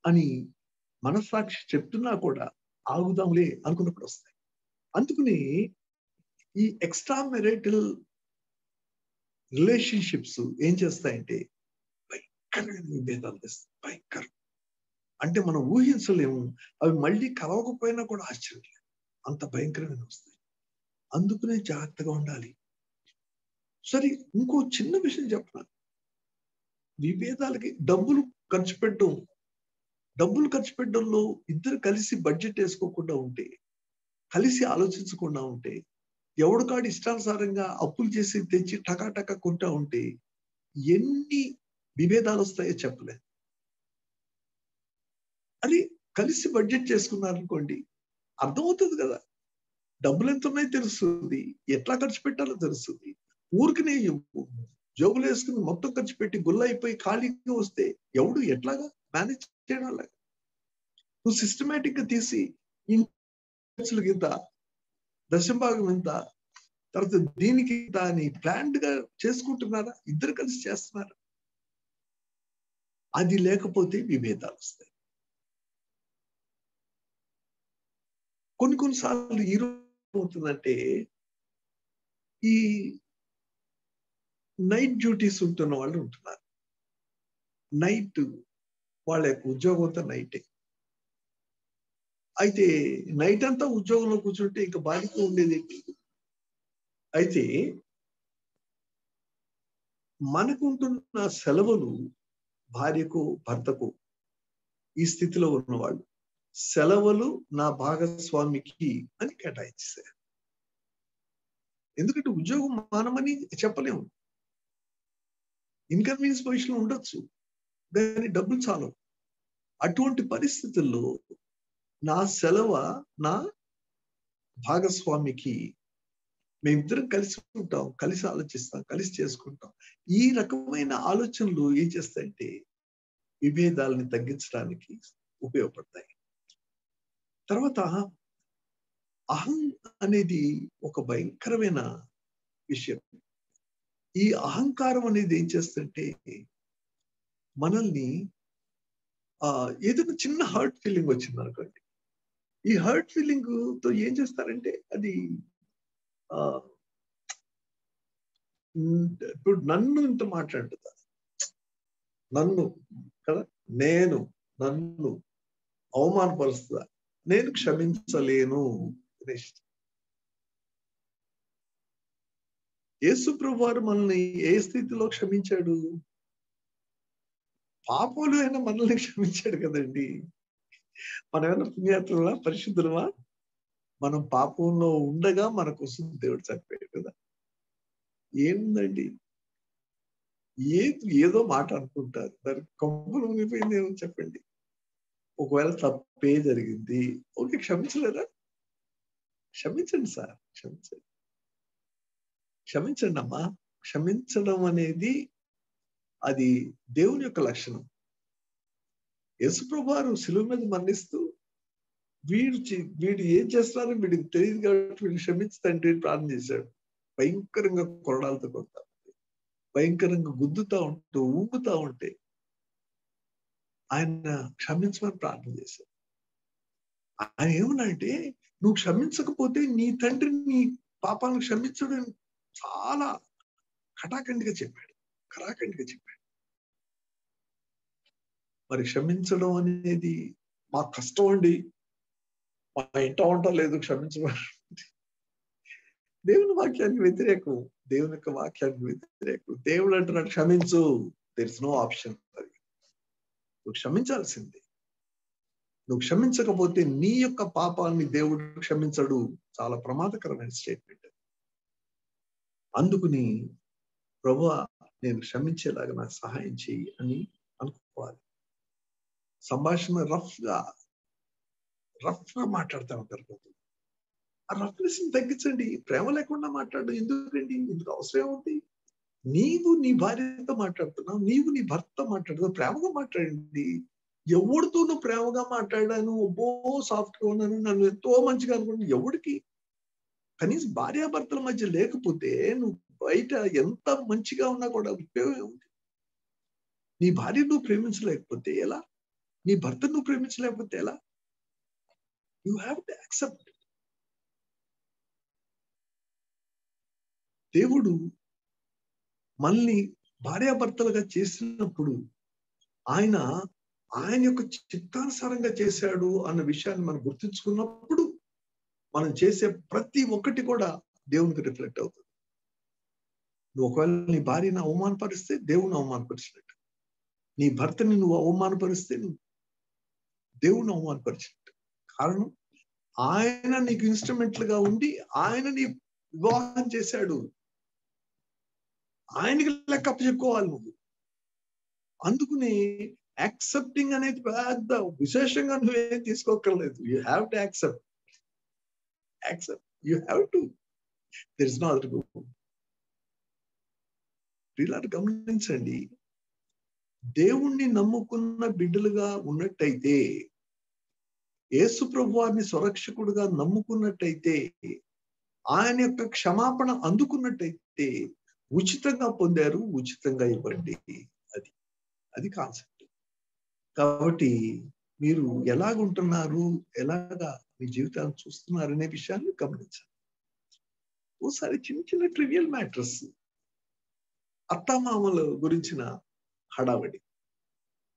అని మనస్సాక్షి చెప్తున్నా కూడా ఆగుదాంలే అనుకున్నప్పుడు వస్తాయి. అందుకని ఈ ఎక్స్ట్రా మెరిటల్ రిలేషన్షిప్స్ ఏం చేస్తాయంటే భయంకరమైన విభేదాలు తెస్తాయి. భయంకరం అంటే మనం ఊహించలేము. అవి మళ్ళీ కలవకపోయినా కూడా ఆశ్చర్యం లేదు, అంత భయంకరమైన వస్తాయి. అందుకనే జాగ్రత్తగా ఉండాలి. సరే, ఇంకో చిన్న విషయం చెప్పనా, విభేదాలకి డబ్బులు ఖర్చు పెట్టడంలో ఇద్దరు కలిసి బడ్జెట్ వేసుకోకుండా ఉంటే, కలిసి ఆలోచించకుండా ఉంటే, ఎవడికాడు ఇష్టానుసారంగా అప్పులు చేసి తెచ్చి టకాటకా కొంటా ఉంటే ఎన్ని విభేదాలు వస్తాయో చెప్పలేదు. అది కలిసి బడ్జెట్ చేసుకున్నారనుకోండి, అర్థమవుతుంది కదా, డబ్బులు ఎంత ఉన్నాయో తెలుస్తుంది, ఎట్లా ఖర్చు పెట్టాలో తెలుస్తుంది. ఊరికినే జోబులు వేసుకుని మొత్తం ఖర్చు పెట్టి గుల్ల అయిపోయి ఖాళీగా వస్తే ఎవడు ఎట్లాగా మేనేజ్ చేయడం? నువ్వు సిస్టమేటిక్ గా తీసి ఖర్చులకి ఇంత, దశభాగం ఇంత, తర్వాత దీనికి దాని ప్లాన్డ్ గా చేసుకుంటున్నారా? ఇద్దరు కలిసి చేస్తున్నారా? అది లేకపోతే విభేదాలు వస్తాయి. కొన్నిసార్లు ఈ రోజు అవుతుందంటే, ఈ నైట్ డ్యూటీస్ ఉంటున్న వాళ్ళు ఉంటున్నారు. నైట్ వాళ్ళ యొక్క ఉద్యోగం అంతా నైటే. అయితే నైట్ అంతా ఉద్యోగంలో కూర్చుంటే ఇంకా బాధ్యత ఉండేది ఏంటి? అయితే మనకుంటున్న సెలవులు భార్యకు భర్తకు, ఈ స్థితిలో ఉన్నవాళ్ళు సెలవులు నా భాగస్వామికి అని కేటాయించారు. ఎందుకంటే ఉద్యోగం మానమని చెప్పలేము, ఇన్కన్వీనియన్స్ పొజిషన్ ఉండొచ్చు, కానీ డబ్బులు చాలవు. అటువంటి పరిస్థితుల్లో నా సెలవు నా భాగస్వామికి, మేమిద్దరం కలిసి ఉంటాం, కలిసి ఆలోచిస్తాం, కలిసి చేసుకుంటాం. ఈ రకమైన ఆలోచనలు ఏం చేస్తాయంటే విభేదాలని తగ్గించడానికి ఉపయోగపడతాయి. తర్వాత అహం అనేది ఒక భయంకరమైన విషయం. ఈ అహంకారం అనేది ఏం చేస్తుంటే మనల్ని ఏదైనా చిన్న హర్ట్ ఫీలింగ్ వచ్చింది అనుకోండి, ఈ హర్ట్ ఫీలింగ్ తో ఏం చేస్తారంటే అది ఇప్పుడు నన్ను ఇంత మాట్లాడుతా, నన్ను కదా, నన్ను అవమానపరుస్తుందా, నేను క్షమించలేను. యేసు ప్రభువు వారు మనల్ని ఏ స్థితిలో క్షమించాడు? పాపులు అయినా మనల్ని క్షమించాడు కదండి. మనం ఏమైనా పుణ్యాత్ములమా, పరిశుద్ధులమా? మనం పాపంలో ఉండగా మన కోసం దేవుడు చనిపోయాడు కదా. ఏముందండి, ఏదో మాట అనుకుంటారు, దానికి కొంపలు మునిగిపోయింది ఏమో చెప్పండి. ఒకవేళ తప్పే జరిగింది, ఓకే, క్షమించలేరా? క్షమించండి సార్, క్షమించండి అమ్మా. క్షమించడం అనేది అది దేవుని యొక్క లక్షణం. యేసు ప్రభువారు శిలువ మీద మరణిస్తూ వీడు ఏం చేస్తున్నారో వీడికి తెలియదు కాబట్టి వీళ్ళు క్షమించి తండ్రి ప్రార్థన చేశాడు. భయంకరంగా కొరడాలతో కొడతా ఉంటే, భయంకరంగా గుద్దుతా ఉంటూ ఊగుతా ఉంటే ఆయన క్షమించమని ప్రార్థన చేశాడు. ఆయన ఏమన్నాడంటే, నువ్వు క్షమించకపోతే నీ తండ్రి నీ పాపాలను క్షమించడం చాలా కరాఖండిగా చెప్పాడు. మరి క్షమించడం అనేది మా కష్టం అండి, మా ఇంట ఉండలేదు క్షమించమని. దేవుని వాక్యానికి వ్యతిరేకం, దేవుని యొక్క వాక్యానికి వ్యతిరేకం. దేవుడు అంటున్నాడు క్షమించు, దేర్ ఇస్ నో ఆప్షన్. అది నువ్వు క్షమించాల్సిందే. నువ్వు క్షమించకపోతే నీ యొక్క పాపాన్ని దేవుడు క్షమించడు. చాలా ప్రమాదకరమైన స్టేట్మెంట్. అందుకుని ప్రభువా నేను క్షమించేలాగా నాకు సహాయం చెయ్యి అని అనుకోవాలి. సంభాషణ రఫ్ గా రఫ్ గా మాట్లాడుతూ ఉంటారు. ఆ రఫ్నెస్ ని తగ్గించండి. ప్రేమ లేకుండా మాట్లాడడం ఎందుకండి? ఎందుకు అవసరం ఉంది? నీవు నీ భార్యతో మాట్లాడుతున్నావు, నీవు నీ భర్తతో మాట్లాడుతున్నావు, ప్రేమగా మాట్లాడండి. ఎవరితోనూ ప్రేమగా మాట్లాడాను, అబ్బో సాఫ్ట్ గా ఉన్నాను, నన్ను ఎంతో మంచిగా అనుకుంటున్నాను, ఎవడికి? కనీసం భార్యాభర్తల మధ్య లేకపోతే నువ్వు బయట ఎంత మంచిగా ఉన్నా కూడా ఉపయోగం ఏముంది? నీ భార్య నువ్వు ప్రేమించలేకపోతే ఎలా? నీ భర్త నువ్వు ప్రేమించలేకపోతే ఎలా? You have to accept. దేవుడు మనల్ని భార్యాభర్తలుగా చేసినప్పుడు ఆయన ఆయన యొక్క చిత్తానుసారంగా చేశాడు అన్న విషయాన్ని మనం గుర్తుంచుకున్నప్పుడు మనం చేసే ప్రతి ఒక్కటి కూడా దేవునికి రిఫ్లెక్ట్ అవుతుంది. నువ్వు ఒకవేళ నీ భార్యను అవమానపరిస్తే దేవుని అవమానపరిచినట్టు, నీ భర్తని నువ్వు అవమానపరిస్తే నువ్వు దేవుని అవమానపరిచినట్టు. కారణం ఆయన నీకు ఇన్స్ట్రుమెంట్లుగా ఉండి ఆయన నీ వివాహం చేశాడు. ఆయనకి లెక్క చెప్పుకోవాలి నువ్వు. అందుకుని యాక్సెప్టింగ్ అనేది పెద్ద విశేషంగా నువ్వేం తీసుకోకర్లేదు. You have to accept. You have to. There is no other go. పిల్లలు గమనించండి, దేవుణ్ణి నమ్ముకున్న బిడ్డలుగా ఉన్నట్టయితే, యేసు ప్రభువారిని స్వరక్షకుడుగా నమ్ముకున్నట్టయితే, ఆయన యొక్క క్షమాపణ అందుకున్నట్టయితే ఉచితంగా పొందారు, ఉచితంగా ఇవ్వండి. అది కాన్సెప్ట్. కాబట్టి మీరు ఎలాగుంటున్నారు, ఎలాగా మీ జీవితాన్ని చూస్తున్నారు అనే విషయాన్ని గమనించాలి. ఓసారి చిన్న చిన్న ట్రివియల్ మ్యాటర్స్, అత్తామామల గురించిన హడావడి.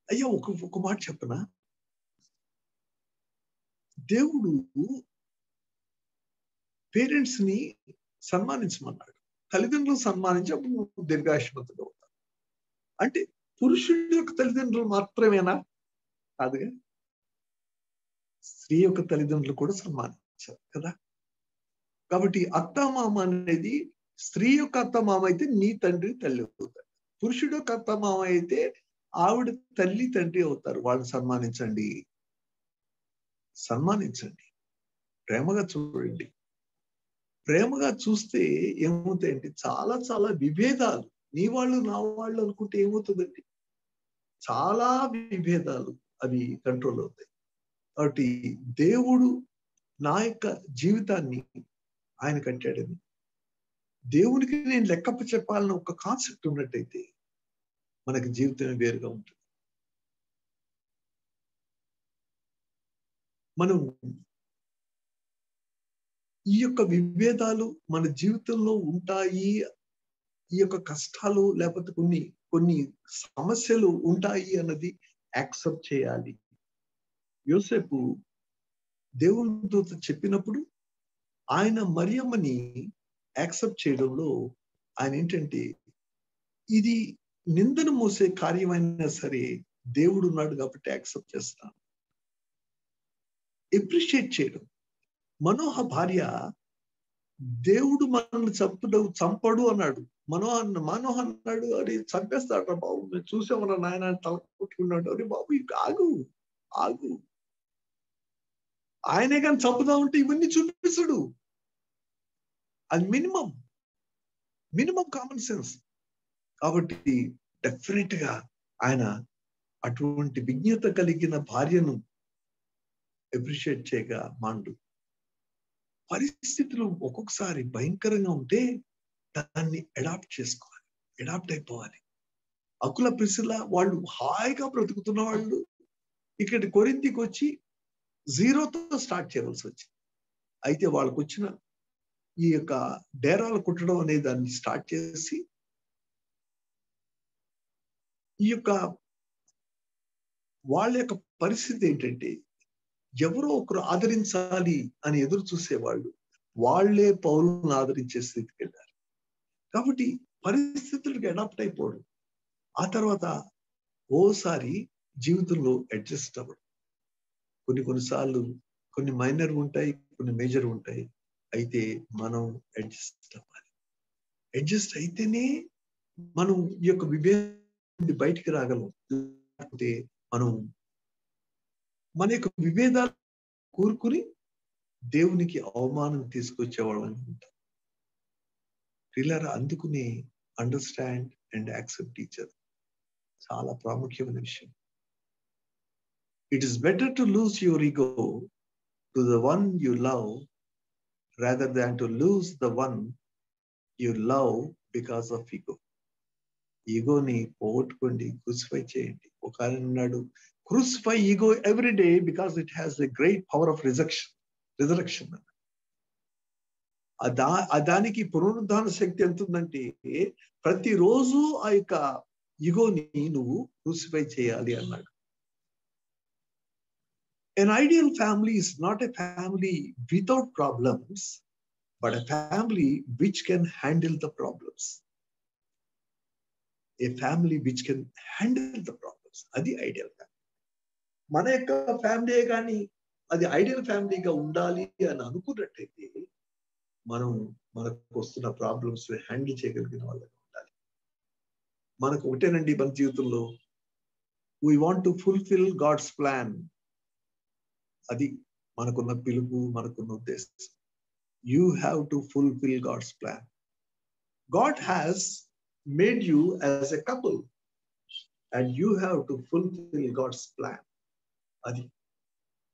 అయ్యా ఒక మాట చెప్పనా? దేవుడు పేరెంట్స్ ని సన్మానించమన్నాడు. తల్లిదండ్రులు సన్మానించి అప్పుడు నువ్వు దీర్ఘాయుష్మంతుడు అవుతావు. అంటే పురుషుడి యొక్క తల్లిదండ్రులు మాత్రమేనా? కాదుగా, స్త్రీ యొక్క తల్లిదండ్రులు కూడా సన్మానించారు కదా. కాబట్టి అత్తమామ అనేది, స్త్రీ యొక్క అత్తమామ అయితే నీ తండ్రి తల్లి అవుతారు. పురుషుడు యొక్క అత్తమామ అయితే ఆవిడ తల్లి తండ్రి అవుతారు. వాళ్ళని సన్మానించండి, సన్మానించండి, ప్రేమగా చూడండి. ప్రేమగా చూస్తే ఏమవుతాయంటే చాలా చాలా విభేదాలు, నీ వాళ్ళు నా వాళ్ళు అనుకుంటే ఏమవుతుందండి? చాలా విభేదాలు అవి కంట్రోల్ అవుతాయి. కాబట్టి దేవుడు నా యొక్క జీవితాన్ని ఆయన కట్టాడని, దేవునికి నేను లెక్కప్ప చెప్పాలని ఒక కాన్సెప్ట్ ఉన్నట్టయితే మనకి జీవితం వేరుగా ఉంటుంది. మనం ఈ యొక్క విభేదాలు మన జీవితంలో ఉంటాయి, ఈ యొక్క కష్టాలు లేకపోతే కొన్ని సమస్యలు ఉంటాయి అన్నది యాక్సెప్ట్ చేయాలి. యోసేపు దేవునితో చెప్పినప్పుడు ఆయన మరియమ్మని యాక్సెప్ట్ చేయడంలో ఆయన ఏంటంటే, ఇది నిందను మోసే కార్యమైనా సరే దేవుడు ఉన్నాడు కాబట్టి యాక్సెప్ట్ చేస్తాను. ఎప్రిషియేట్ చేయడం. మనోహ భార్య, దేవుడు మనల్ని చంపడు అన్నాడు. మనోహ అన్నాడు, అది చంపేస్తాడు బాబు, మేము చూసామన్నా నాయన తల కొట్టుకున్నాడు. అరే బాబు ఆగు ఆగు, ఆయనే కానీ చంపుదా ఉంటే ఇవన్నీ చూపిస్తాడు. అది మినిమం కామన్ సెన్స్. కాబట్టి డెఫినెట్ గా ఆయన అటువంటి విజ్ఞత కలిగిన భార్యను అప్రిషియేట్ చేయగా మాండు. పరిస్థితులు ఒక్కొక్కసారి భయంకరంగా ఉంటే దాన్ని అడాప్ట్ అయిపోవాలి. అకుల ప్రిసిల వాళ్ళు హాయిగా బ్రతుకుతున్న వాళ్ళు ఇక్కడ కొరింథీకి వచ్చి జీరోతో స్టార్ట్ చేయవలసి వచ్చింది. అయితే వాళ్ళకు వచ్చిన ఈ యొక్క డేరాలు కుట్టడం అనే దాన్ని స్టార్ట్ చేసి, ఈ యొక్క వాళ్ళ యొక్క పరిస్థితి ఏంటంటే, ఎవరో ఒకరు ఆదరించాలి అని ఎదురు చూసేవాళ్ళు వాళ్లే పౌరులను ఆదరించే స్థితికి వెళ్ళారు. కాబట్టి పరిస్థితులకు అడాప్ట్ అయిపోవడం, ఆ తర్వాత ఓసారి జీవితంలో అడ్జస్ట్ అవ్వడం. కొన్నిసార్లు కొన్ని మైనర్ ఉంటాయి, కొన్ని మేజర్ ఉంటాయి. అయితే మనం అడ్జస్ట్ అవ్వాలి. అడ్జస్ట్ అయితేనే మనం ఈ యొక్క విభేదాన్ని బయటికి రాగలం. లేకపోతే మనం మన యొక్క విభేదాలు కూరుకుని దేవునికి అవమానం తీసుకొచ్చేవాళ్ళని ఉంటాం. పిల్లలు అందుకుని అండర్స్టాండ్ అండ్ యాక్సెప్ట్ టీచర్ చాలా ప్రాముఖ్యమైన విషయం. It is better to lose your ego to the one you love rather than to lose the one you love because of ego. ఈగోని పోగొట్టుకోండి, క్రూసిఫై చేయండి. ఒక ఆయన అన్నాడు, crucify ego every day because it has a great power of resurrection. దానికి పునరుద్ధాన శక్తి ఎంత ఉందంటే ప్రతిరోజు ఆ యొక్క ఈగోని నువ్వు క్రూసిఫై చేయాలి అన్నాడు. An ideal family is not a family without problems, but a family which can handle the problems. A family which can handle the problems. అది ఐడియల్ ఫ్యామిలీ. మన యొక్క ఫ్యామిలీ కానీ అది ఐడియల్ ఫ్యామిలీగా ఉండాలి అని అనుకున్నట్టయితే మనం మనకు వస్తున్న ప్రాబ్లమ్స్ హ్యాండిల్ చేయగలిగిన వాళ్ళగా ఉండాలి. మనకు ఒకటేనండి మన జీవితంలో, we want to fulfill God's plan. అది మనకున్న పిలుపు, మనకున్న ఉద్దేశం. You have to fulfill God's plan. God has made you as a couple and you have to fulfill God's plan. అది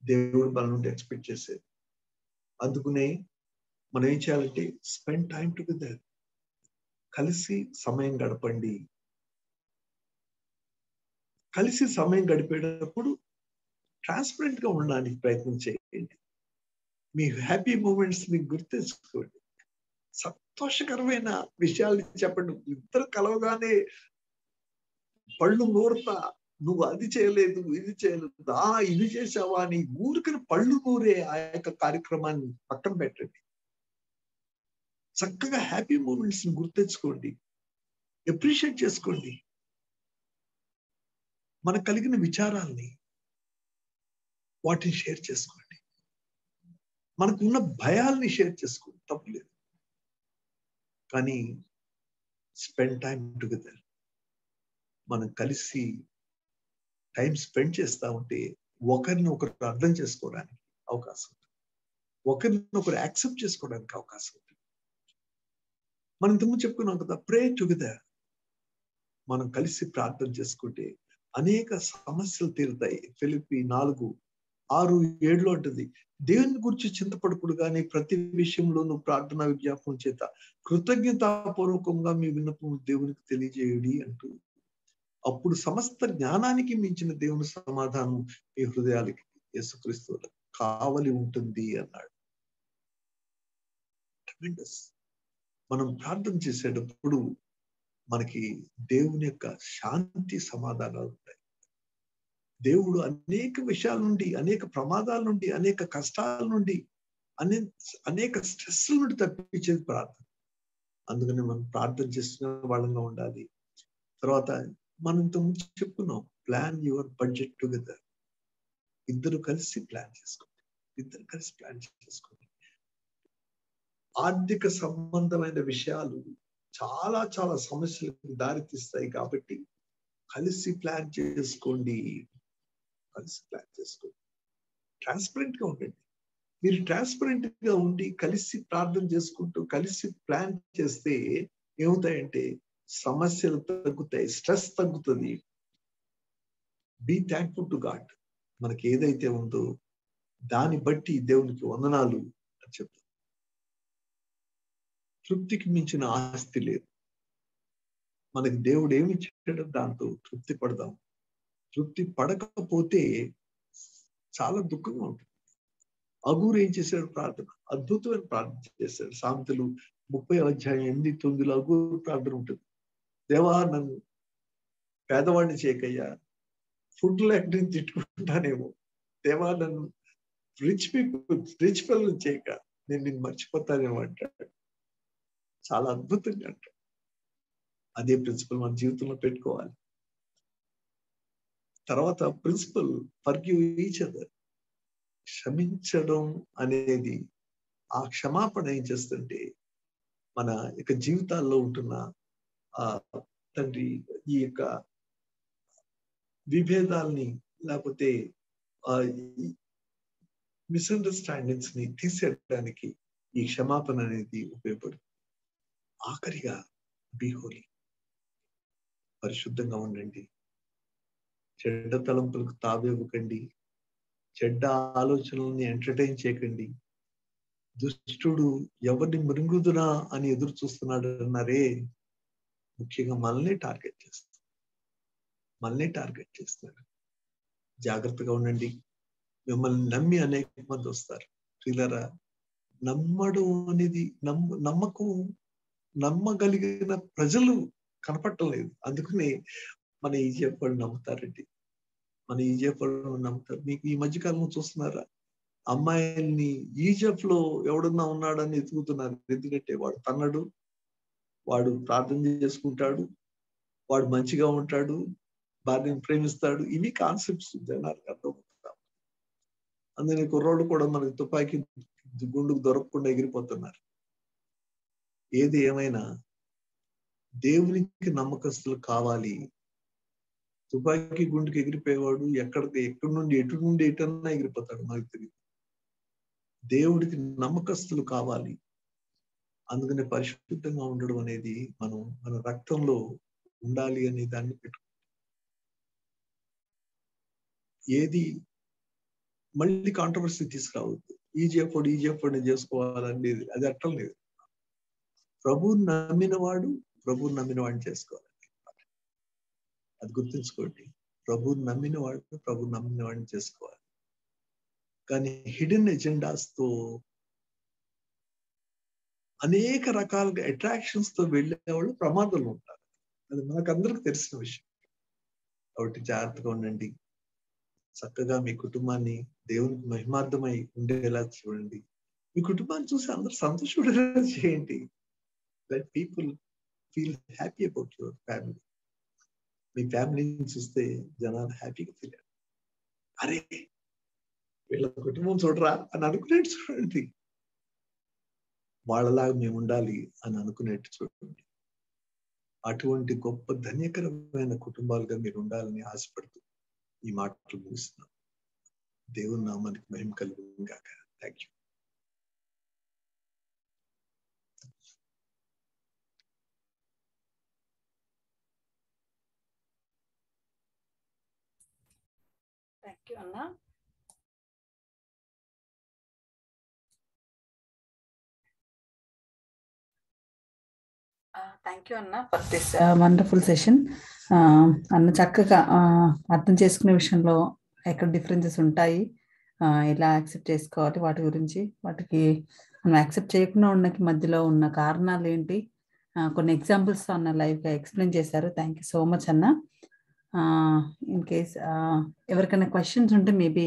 దేవుడు మన నుండి ఎక్స్పెక్ట్ చేసేది. అందుకనే మనం ఏం చేయాలంటే స్పెండ్ టైం టుగెదర్. కలిసి సమయం గడపండి. కలిసి సమయం గడిపేటప్పుడు ట్రాన్స్పరెంట్ గా ఉండడానికి ప్రయత్నం చేయండి. మీ హ్యాపీ మూమెంట్స్ ని గుర్తించుకోండి. సంతోషకరమైన విషయాలు చెప్పండి. ఇద్దరు కలవగానే పళ్ళు నూరుతా, నువ్వు అది చేయలేదు, ఇది చేయలేదు, ఇది చేసావా అని ఊరికని పళ్ళు నూరే ఆ యొక్క కార్యక్రమాన్ని పక్కన పెట్టండి. చక్కగా హ్యాపీ మూమెంట్స్ ని గుర్తించుకోండి, అప్రిషియేట్ చేసుకోండి. మనకు కలిగిన విచారాల్ని వాటిని షేర్ చేసుకోండి. మనకున్న భయాల్ని షేర్ చేసుకోండి, తప్పులేదు. కానీ స్పెండ్ టైం టుగెదర్. మనం కలిసి టైం స్పెండ్ చేస్తూ ఉంటే ఒకరిని ఒకరు అర్థం చేసుకోవడానికి అవకాశం ఉంటుంది, ఒకరిని ఒకరు యాక్సెప్ట్ చేసుకోవడానికి అవకాశం ఉంటుంది. మనం ఇంతకుముందు చెప్పుకున్నాం కదా, ప్రే టుగెదర్. మనం కలిసి ప్రార్థన చేసుకుంటే అనేక సమస్యలు తీరుతాయి. ఫిలిప్పి 4:6-7 అంటుంది, దేవుని గురించి చింతపడుకుడు కానీ ప్రతి విషయంలోనూ ప్రార్థన విజ్ఞాపనం చేత కృతజ్ఞతాపూర్వకంగా మీ విన్నపం దేవునికి తెలియజేయడి అంటూ, అప్పుడు సమస్త జ్ఞానానికి మించిన దేవుని సమాధానం మీ హృదయాలకి యేసుక్రీస్తు కావలి ఉంటుంది అన్నాడు. మనం ప్రార్థన చేసేటప్పుడు మనకి దేవుని యొక్క శాంతి సమాధానాలు ఉంటాయి. దేవుడు అనేక విషయాల నుండి, అనేక ప్రమాదాల నుండి, అనేక కష్టాల నుండి, అనేక స్ట్రెస్ల నుండి తప్పించేది ప్రార్థన. అందుకని మనం ప్రార్థన చేస్తున్న వాళ్ళంగా ఉండాలి. తర్వాత మనం ఇంతకుముందు చెప్పుకున్నాం, ప్లాన్ యువర్ బడ్జెట్ టుగెదర్. ఇద్దరు కలిసి ప్లాన్ చేసుకోండి. ఆర్థిక సంబంధమైన విషయాలు చాలా చాలా సమస్యలకు దారితీస్తాయి కాబట్టి కలిసి ప్లాన్ చేసుకోండి. ట్రాన్స్పరెంట్ గా ఉండండి. మీరు ట్రాన్స్పరెంట్ గా ఉండి కలిసి ప్రార్థన చేసుకుంటూ కలిసి ప్లాన్ చేస్తే ఏమవుతాయంటే సమస్యలు తగ్గుతాయి, స్ట్రెస్ తగ్గుతుంది. Be thankful to God. మనకి ఏదైతే ఉందో దాన్ని బట్టి దేవునికి వందనాలు అని చెప్తాం. తృప్తికి మించిన ఆస్తి లేదు. మనకి దేవుడు ఏమి ఇచ్చాడో దాంతో తృప్తి పడదాం. తృప్తి పడకపోతే చాలా దుఃఖంగా ఉంటుంది. అగూరు ఏం చేశాడు? ప్రార్థన, అద్భుతమైన ప్రార్థన చేశాడు. సామెతలు 30:8-9 అగూరు ప్రార్థన ఉంటుంది. దేవా, నన్ను పేదవాడిని చేయకయ్యా, ఫుడ్ లేక నేను తిట్టుకుంటానేమో. దేవా, నన్ను రిచ్ పిల్లలు చేయక, నేను నిన్ను మర్చిపోతానేమో అంటాడు. చాలా అద్భుతంగా అంటాడు. అదే ప్రిన్సిపల్ మన జీవితంలో పెట్టుకోవాలి. తర్వాత ప్రిన్సిపల్ ఫర్గివ్ ఈచ్ అదర్. క్షమించడం అనేది, ఆ క్షమాపణ ఏం చేస్తుంటే మన యొక్క జీవితాల్లో ఉంటున్న తండ్రి ఈ యొక్క విభేదాల్ని లేకపోతే మిస్అండర్స్టాండింగ్స్ ని తీసేయడానికి ఈ క్షమాపణ అనేది ఉపయోగపడుతుంది. ఆఖరిగా బీ హోలీ, పరిశుద్ధంగా ఉండండి. చెడ్డ తలంపులకు తావివ్వకండి. చెడ్డ ఆలోచనల్ని ఎంటర్టైన్ చేయకండి. దుష్టుడు ఎవరిని మృంగుదునా అని ఎదురు చూస్తున్నాడు అన్నారే, ముఖ్యంగా మనల్ని టార్గెట్ చేస్తున్నాడు. జాగ్రత్తగా ఉండండి. మిమ్మల్ని నమ్మి అనేక మంది వస్తారు. ప్రియులారా, నమ్మడం అనేది నమ్మగలిగిన ప్రజలు కనపడలేదు. అందుకని మన ఈజిప్ట్ వాళ్ళు నమ్ముతారండి. మీకు ఈ మధ్యకాలంలో చూస్తున్నారా, అమ్మాయిల్ని ఈజిప్ట్ లో ఎవడన్నా ఉన్నాడని ఎతుకుతున్నారు. ఎందుకంటే వాడు తన్నడు, వాడు ప్రార్థన చేసుకుంటాడు, వాడు మంచిగా ఉంటాడు, భార్యను ప్రేమిస్తాడు. ఇవి కాన్సెప్ట్స్ జనాలకు అర్థమవుతాం. అందుకని కుర్రోళ్ళు కూడా మనకి తుపాకీ గుండుకు దొరకకుండా ఎగిరిపోతున్నారు. ఏది ఏమైనా దేవునికి నమ్మకస్తులు కావాలి. తుపాకీ గుండుకు ఎగిరిపోయేవాడు ఎక్కడి నుండి ఎటన్నా ఎగిరిపోతాడు, మనకు తెలియదు. దేవుడికి నమ్మకస్తులు కావాలి. అందుకనే పరిశుద్ధంగా ఉండడం అనేది మన రక్తంలో ఉండాలి అనే దాన్ని ఏది మళ్ళీ కాంట్రవర్సీ తీసుకురావద్దు. ఈజిప్ట్ చేసుకోవాలనేది అది అర్థం లేదు. ప్రభువుని నమ్మిన వాడిని చేసుకోవాలి. అది గుర్తుంచుకోండి. ప్రభువుని నమ్మిన వాడిని చేసుకోవాలి. కానీ హిడెన్ ఎజెండాస్ తో అనేక రకాలుగా అట్రాక్షన్స్ తో వెళ్ళేవాళ్ళు ప్రమాదంలో ఉంటారు. అది మనకందరికి తెలిసిన విషయం. కాబట్టి జాగ్రత్తగా ఉండండి. చక్కగా మీ కుటుంబాన్ని దేవునికి మహిమార్థమై ఉండేలా చూడండి. మీ కుటుంబాన్ని చూసి అందరూ సంతోషపడేలా చేయండి. Let people feel happy about your family. మీ ఫ్యామిలీని చూస్తే జనాలు హ్యాపీగా ఫీల్ అయ్యారు. అరే, వీళ్ళ కుటుంబం చూడరా అని అనుకునేట్టు చూడండి. వాళ్ళలాగా మేము ఉండాలి అని అనుకునేట్టు చూడండి. అటువంటి గొప్ప ధన్యకరమైన కుటుంబాలుగా మీరు ఉండాలని ఆశపడుతూ ఈ మాటలు ముగిస్తున్నాం. దేవుని నామానికి మహిమ కలుగును గాక. Thank you. థ్యాంక్ యూ అన్నా. థ్యాంక్ యూ అన్న ఫర్ దిస్ వండర్ఫుల్ సెషన్. అన్న చక్కగా అర్థం చేసుకునే విషయంలో ఎక్కడ డిఫరెన్సెస్ ఉంటాయి, ఎలా యాక్సెప్ట్ చేసుకోవాలి, వాటి గురించి, వాటికి మనం యాక్సెప్ట్ చేయకుండా ఉండడానికి మధ్యలో ఉన్న కారణాలు ఏంటి, కొన్ని ఎగ్జాంపుల్స్ అన్న లైవ్గా ఎక్స్ప్లెయిన్ చేశారు. థ్యాంక్ యూ సో మచ్ అన్న. ఇన్ కేస్ ఎవరికైనా క్వశ్చన్స్ ఉంటే మేబీ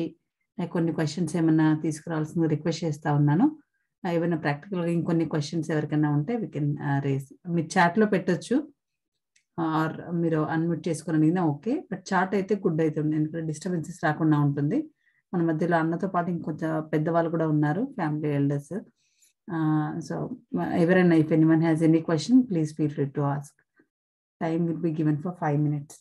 కొన్ని క్వశ్చన్స్ ఏమైనా తీసుకురావాల్సింది రిక్వెస్ట్ చేస్తా ఉన్నాను. ఏమైనా ప్రాక్టికల్గా ఇంకొన్ని క్వశ్చన్స్ ఎవరికైనా ఉంటే వీ కెన్ రేస్. మీరు చాట్లో పెట్టచ్చు, ఆర్ మీరు అన్మ్యూట్ చేసుకుని అడిగినా ఓకే. బట్ చాట్ అయితే గుడ్ అవుతుంది, ఎందుకంటే డిస్టర్బెన్సెస్ రాకుండా ఉంటుంది. మన మధ్యలో అన్నతో పాటు ఇంకొంచెం పెద్దవాళ్ళు కూడా ఉన్నారు, ఫ్యామిలీ ఎల్డర్స్. సో ఎవరైనా if anyone has any question please feel free to ask. Time will be given for 5 minutes.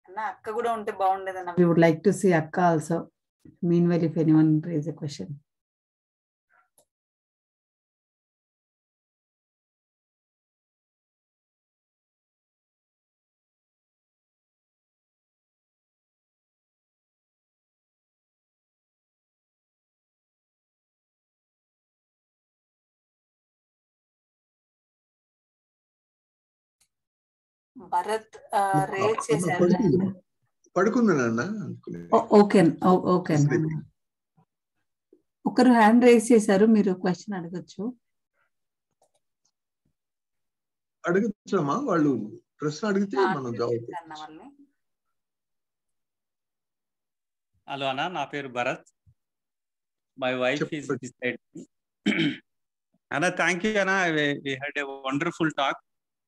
అన్న అక్క కూడా ఉంటే బాగుండేదన్న. We would like to see అక్క also. Meanwhile, if anyone raise a question. Bharat raise చేశారు. పడుకుందన్న. Okay okay అన్న. ఒకరు hand raise చేశారు, మీరు క్వశ్చన్ అడగచ్చు. అడగచ్చమ్మా, వాళ్ళు ప్రశ్న అడిగితే మనం జవాబు. హలో అన్న, నా పేరు భరత్. మై వైఫ్ ఈస్ చెప్పండి. Beside me. అన్న, థ్యాంక్ యూ అన్న. We had a wonderful talk.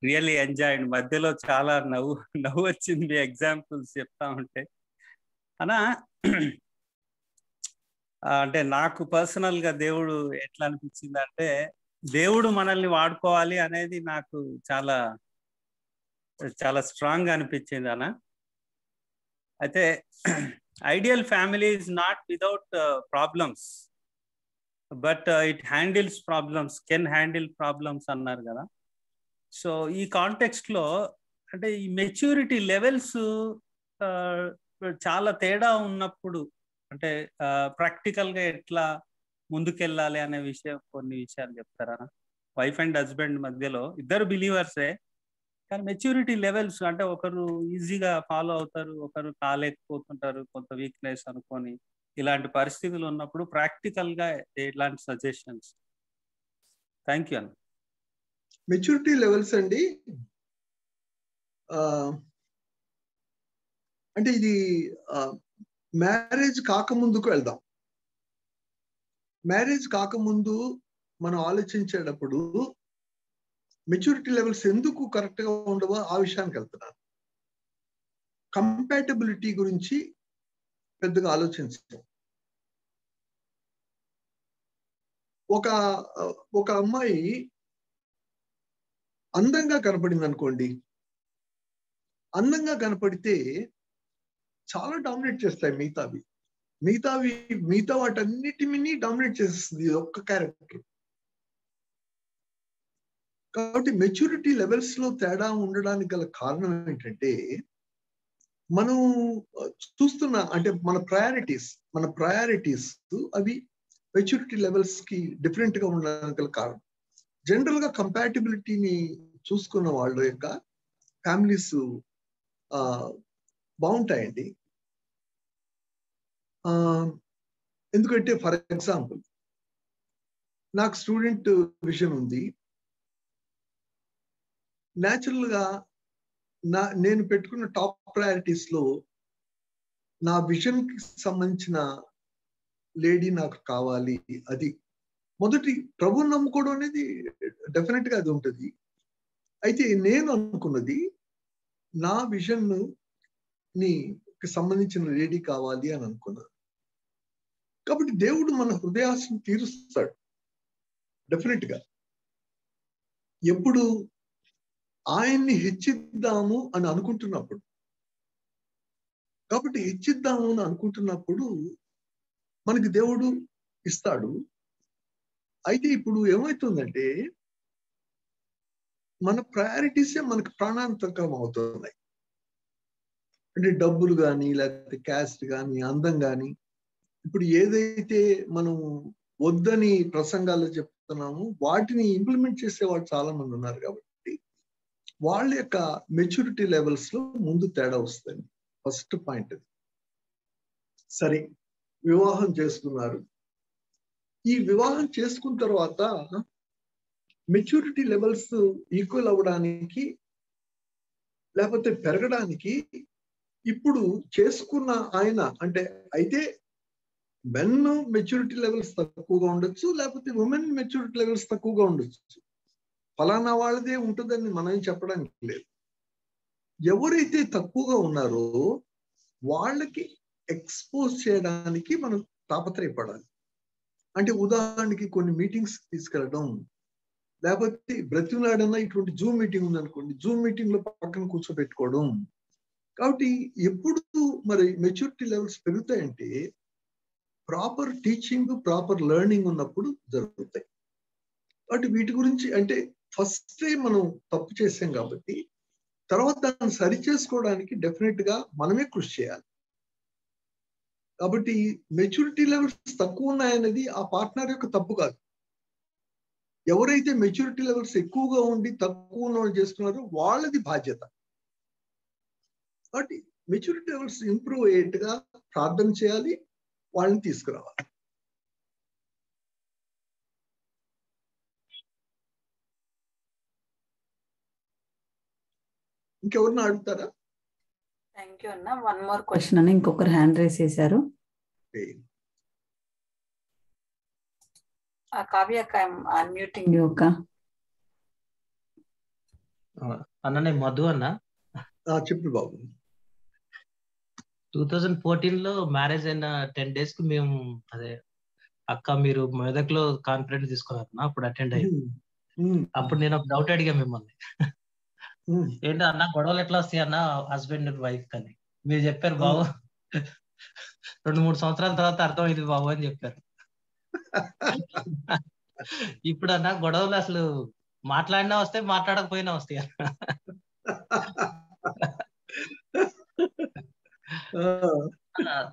Really enjoyed. మధ్యలో చాలా నవ్వు వచ్చింది మీ ఎగ్జాంపుల్స్ చెప్తా ఉంటే. అన్న, అంటే నాకు పర్సనల్ గా దేవుడు ఎట్లా అనిపించింది అంటే, దేవుడు మనల్ని వాడుకోవాలి అనేది నాకు చాలా చాలా స్ట్రాంగ్ గా అనిపించింది అన్న. అయితే ideal family is not without problems, but it handles problems, can handle problems అన్నారు కదా. సో ఈ కాంటెక్స్ట్ లో అంటే ఈ మెచ్యూరిటీ లెవెల్స్ చాలా తేడా ఉన్నప్పుడు, అంటే ప్రాక్టికల్ గా ఎట్లా ముందుకెళ్ళాలి అనే విషయం, కొన్ని విషయాలు చెప్తారా? వైఫ్ అండ్ హస్బెండ్ మధ్యలో ఇద్దరు బిలీవర్సే, కానీ మెచ్యూరిటీ లెవెల్స్ అంటే ఒకరు ఈజీగా ఫాలో అవుతారు, ఒకరు కాలేకపోతుంటారు, కొంత వీక్నెస్ అనుకొని. ఇలాంటి పరిస్థితులు ఉన్నప్పుడు ప్రాక్టికల్ గా ఇలాంటి సజెషన్స్. థ్యాంక్ యూ అన్న. మెచ్యూరిటీ లెవెల్స్ అండి, అంటే ఇది మ్యారేజ్ కాకముందుకు వెళ్దాం. మ్యారేజ్ కాకముందు మనం ఆలోచించేటప్పుడు మెచ్యూరిటీ లెవెల్స్ ఎందుకు కరెక్ట్ గా ఉండవో ఆ విషయానికి వెళ్తున్నాను. కంపాటబిలిటీ గురించి పెద్దగా ఆలోచించాం. ఒక అమ్మాయి అందంగా కనపడింది అనుకోండి, అందంగా కనపడితే చాలా డామినేట్ చేస్తాయి మిగతా వాటన్నిటిని డామినేట్ చేస్తుంది ఒక్క క్యారెక్టర్. కాబట్టి మెచ్యూరిటీ లెవెల్స్ లో తేడా ఉండడానికి గల కారణం ఏంటంటే, మనం చూస్తున్న అంటే మన ప్రయారిటీస్ అవి మెచ్యూరిటీ లెవెల్స్ కి డిఫరెంట్ గా ఉండడానికి గల కారణం. జనరల్ గా కంపాటిబిలిటీని చూసుకున్న వాళ్ళ యొక్క ఫ్యామిలీస్ బాగుంటాయండి. ఎందుకంటే ఫర్ ఎగ్జాంపుల్, నాకు స్టూడెంట్ విజన్ ఉంది. న్యాచురల్ గా నేను పెట్టుకున్న టాప్ ప్రయారిటీస్ లో నా విజన్ కి సంబంధించిన లేడీ నాకు కావాలి. అది మొదటి ప్రభువుని నమ్ముకోవడం అనేది డెఫినెట్ గా అది ఉంటుంది. అయితే నేను అనుకున్నది నా విజన్ ని సంబంధించిన లేడీ కావాలి అని అనుకున్నాను. కాబట్టి దేవుడు మన హృదయాశను తీరుస్తాడు డెఫినెట్ గా. ఎప్పుడు ఆయన్ని హెచ్చిద్దాము అని అనుకుంటున్నప్పుడు, కాబట్టి హెచ్చిద్దాము అని అనుకుంటున్నప్పుడు మనకి దేవుడు ఇస్తాడు. అయితే ఇప్పుడు ఏమవుతుందంటే, మన ప్రయారిటీసే మనకు ప్రాణాంతకం అవుతున్నాయి. అంటే డబ్బులు కానీ, లేకపోతే క్యాస్ట్ కానీ, అందం కానీ. ఇప్పుడు ఏదైతే మనం వద్దని ప్రసంగాల్లో చెప్తున్నామో వాటిని ఇంప్లిమెంట్ చేసేవాళ్ళు చాలా మంది ఉన్నారు. కాబట్టి వాళ్ళ యొక్క మెచ్యూరిటీ లెవెల్స్ లో ముందు తేడా వస్తుంది. ఫస్ట్ పాయింట్ అది. సరే, వివాహం చేసుకున్నారు. ఈ వివాహం చేసుకున్న తర్వాత మెచ్యూరిటీ లెవెల్స్ ఈక్వల్ అవ్వడానికి లేకపోతే పెరగడానికి ఇప్పుడు చేసుకున్న ఆయన అంటే, అయితే మెన్ మెచ్యూరిటీ లెవెల్స్ తక్కువగా ఉండొచ్చు, లేకపోతే ఉమెన్ మెచ్యూరిటీ లెవెల్స్ తక్కువగా ఉండొచ్చు. ఫలానా వాళ్ళదే ఉంటుందని మనం చెప్పడానికి లేదు. ఎవరైతే తక్కువగా ఉన్నారో వాళ్ళకి ఎక్స్పోజ్ చేయడానికి మనం తాపత్రయపడాలి. అంటే ఉదాహరణకి కొన్ని మీటింగ్స్ తీసుకెళ్ళడం, లేకపోతే బ్రతిమలాడన్నా ఇటువంటి జూమ్ మీటింగ్ ఉందనుకోండి, జూమ్ మీటింగ్ లో పక్కన కూర్చోబెట్టుకోవడం. కాబట్టి ఎప్పుడు మరి మెచ్యూరిటీ లెవెల్స్ పెరుగుతాయంటే ప్రాపర్ టీచింగ్, ప్రాపర్ లెర్నింగ్ ఉన్నప్పుడు జరుగుతాయి. కాబట్టి వీటి గురించి అంటే ఫస్ట్ మనం తప్పు చేసాం కాబట్టి తర్వాత దాన్ని సరి చేసుకోవడానికి డెఫినెట్ గా మనమే కృషి చేయాలి. కాబట్టి మెచ్యూరిటీ లెవెల్స్ తక్కువ ఉన్నాయనేది ఆ పార్ట్నర్ యొక్క తప్పు కాదు. ఎవరైతే మెచ్యూరిటీ లెవెల్స్ ఎక్కువగా ఉండి తక్కువ ఉన్న వాళ్ళు చేస్తున్నారో వాళ్ళది బాధ్యత. కాబట్టి మెచ్యూరిటీ లెవెల్స్ ఇంప్రూవ్ అయ్యేట్టుగా ప్రార్థన చేయాలి, వాళ్ళని తీసుకురావాలి. ఇంకెవరన్నా అడుగుతారా? థ్యాంక్ యూ అన్న. వన్ మోర్ క్వశ్చన్ అని ఇంకొకరు హ్యాండ్ రైస్ చేశారు. కావ్య అన్మ్యూటింగ్ యూ అక్క. అన్న నేను మధు అన్న. చెప్పు బాబు. 2014లో మ్యారేజ్ అయిన 10 days కి మేము అదే అక్క మీరు మెదక్లో కాన్ఫరెన్స్ తీసుకున్నారు అప్పుడు అటెండ్ అయ్యాం. అప్పుడు నేను ఒక డౌట్ అడిగా మిమ్మల్ని, ఏంటి అన్న గొడవలు ఎట్లా వస్తాయి అన్న హస్బెండ్ అండ్ వైఫ్ అని. మీరు చెప్పారు బాబు 2-3 సంవత్సరాల తర్వాత అర్థమైంది బాబు అని చెప్పారు. ఇప్పుడు అన్న గొడవలు అసలు మాట్లాడినా వస్తాయి, మాట్లాడకపోయినా వస్తాయి.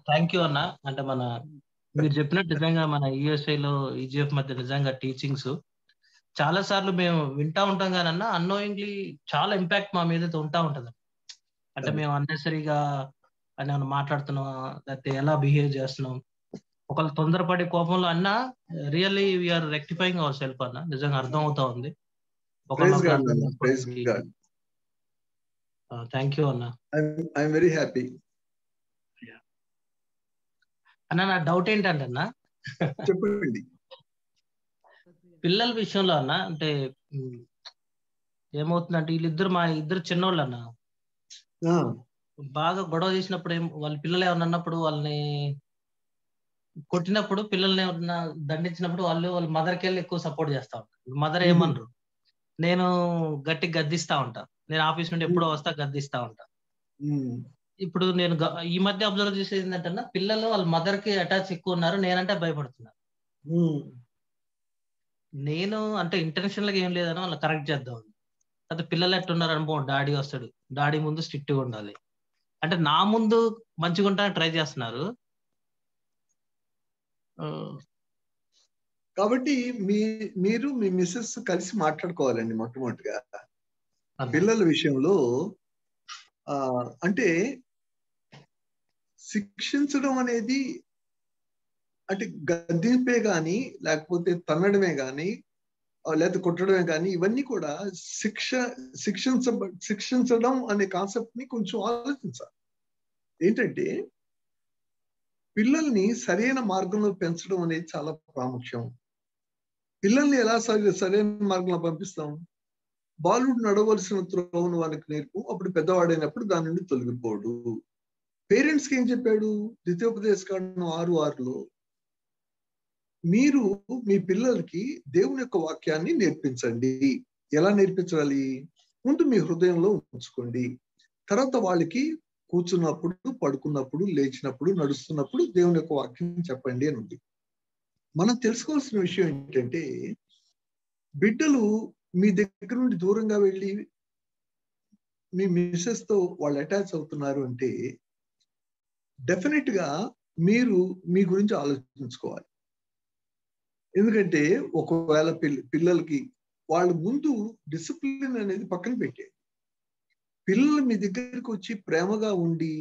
థ్యాంక్ యూ అన్న. అంటే మీరు చెప్పినట్టు నిజంగా మన యుఎస్ఏలో ఈజిఎఫ్ మధ్య నిజంగా టీచింగ్స్ చాలా సార్లు మేము వింటా ఉంటాం కానీ అన్న అన్నోయింగ్లీ చాలా ఇంపాక్ట్ మా మీద ఉంటా ఉంటది. అంటే మేము అన్నెసరీగా అని మాట్లాడుతున్నాం, లేకపోతే ఎలా బిహేవ్ చేస్తున్నాం, ఒకళ్ళు తొందరపడే కోపంలో అన్న really we are rectifying our self అన్న. నిజంగా అర్థం అవుతా ఉంది. థ్యాంక్ యూ అన్న. ఐఎమ్ వెరీ హ్యాపీ అన్న. నా డౌట్ ఏంటంటే అన్న, చెప్పండి. పిల్లల విషయంలో అన్న అంటే ఏమవుతుందంటే వీళ్ళిద్దరు మా ఇద్దరు చిన్నోళ్ళు అన్న బాగా గొడవ చేసినప్పుడు వాళ్ళ పిల్లలు ఏమన్నా అన్నప్పుడు వాళ్ళని కొట్టినప్పుడు పిల్లల్ని ఏమన్నా దండించినప్పుడు వాళ్ళ మదర్కి వెళ్ళి ఎక్కువ సపోర్ట్ చేస్తా ఉంటారు. మదర్ ఏమనరు, నేను గట్టి గద్దిస్తా ఉంటా. నేను ఆఫీస్ నుండి ఎప్పుడో వస్తా గద్దిస్తా ఉంటా. ఇప్పుడు నేను ఈ మధ్య అబ్జర్వ్ చేసేది ఏంటంటే పిల్లలు వాళ్ళ మదర్ కి అటాచ్ ఎక్కువ ఉన్నారు, నేనంటే భయపడుతున్నారు. నేను అంటే ఇంటెన్షనల్ గా ఏం లేదని వాళ్ళు కరెక్ట్ చేద్దాం. అయితే పిల్లలు ఎట్టున్నారు అనుకో, డాడీ వస్తాడు, డాడీ ముందు స్ట్రిక్ట్ గా ఉండాలి అంటే నా ముందు మంచిగా ఉంటానికి ట్రై చేస్తున్నారు. కాబట్టి మీరు మీ మిస్సెస్ కలిసి మాట్లాడుకోవాలండి మొట్టమొదటిగా పిల్లల విషయంలో. అంటే శిక్షించడం అనేది అంటే గద్దింపే గాని లేకపోతే తన్నడమే గాని లేకపోతే కొట్టడమే కానీ ఇవన్నీ కూడా శిక్షించడం అనే కాన్సెప్ట్ ని కొంచెం ఆలోచించాలి. ఏంటంటే పిల్లల్ని సరైన మార్గంలో పెంచడం అనేది చాలా ప్రాముఖ్యం. పిల్లల్ని ఎలా సరైన మార్గంలో పంపిస్తాం? బాలుడు నడవలసిన త్రోవను వానికి నేర్పు, అప్పుడు పెద్దవాడైనప్పుడు దాని నుండి తొలగిపోడు. పేరెంట్స్ కి ఏం చెప్పాడు ద్వితీయోపదేశకాండం 6:6లో? మీరు మీ పిల్లలకి దేవుని యొక్క వాక్యాన్ని నేర్పించండి. ఎలా నేర్పించాలి? ముందు మీ హృదయంలో ఉంచుకోండి. తర్వాత వాళ్ళకి కూర్చున్నప్పుడు, పడుకున్నప్పుడు, లేచినప్పుడు, నడుస్తున్నప్పుడు దేవుని యొక్క వాక్యం చెప్పండి అని ఉంది. మనం తెలుసుకోవాల్సిన విషయం ఏంటంటే బిడ్డలు మీ దగ్గర నుండి దూరంగా వెళ్ళి మీ మిస్సెస్ తో వాళ్ళు అటాచ్ అవుతున్నారు అంటే డెఫినెట్ గా మీరు మీ గురించి ఆలోచించుకోవాలి. ఎందుకంటే ఒకవేళ పిల్లలకి వాళ్ళ ముందు డిసిప్లిన్ అనేది పక్కన పెట్టే పిల్లలు మీ దగ్గరికి వచ్చి ప్రేమగా ఉండి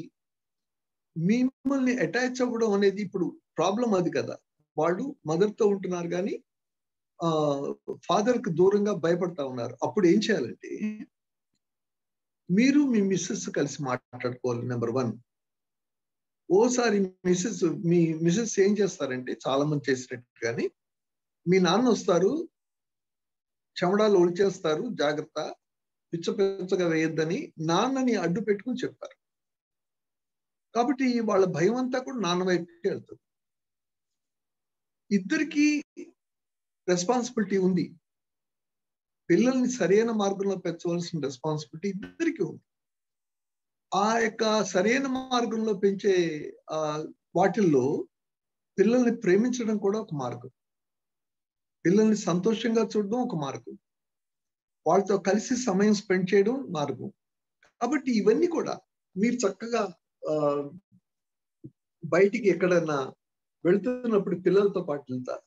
మిమ్మల్ని అటాచ్ అవ్వడం అనేది ఇప్పుడు ప్రాబ్లం అది కదా. వాళ్ళు మదర్తో ఉంటున్నారు కానీ ఫాదర్కి దూరంగా భయపడతా ఉన్నారు. అప్పుడు ఏం చేయాలంటే మీరు మీ మిస్సెస్ కలిసి మాట్లాడుకోవాలి. నెంబర్ 1. ఓసారి మీ మిస్సెస్ ఏం చేస్తారంటే చాలా మంది చేసినట్టు కానీ మీ నాన్న వస్తారు, చెమడాలు ఒలిచేస్తారు, జాగ్రత్త పిచ్చగా వేయొద్దని నాన్నని అడ్డు పెట్టుకుని చెప్తారు. కాబట్టి వాళ్ళ భయం అంతా కూడా నాన్న వైపుకి వెళ్తుంది. ఇద్దరికి రెస్పాన్సిబిలిటీ ఉంది. పిల్లల్ని సరైన మార్గంలో పెంచవలసిన రెస్పాన్సిబిలిటీ ఇద్దరికి ఉంది. ఆ యొక్క సరైన మార్గంలో పెంచే వాటిల్లో పిల్లల్ని ప్రేమించడం కూడా ఒక మార్గం, పిల్లల్ని సంతోషంగా చూడడం ఒక మార్గం, వాళ్ళతో కలిసి సమయం స్పెండ్ చేయడం మార్గం. కాబట్టి ఇవన్నీ కూడా మీరు చక్కగా బయటికి ఎక్కడన్నా వెళ్తున్నప్పుడు పిల్లలతో పాటు వెళ్తారు.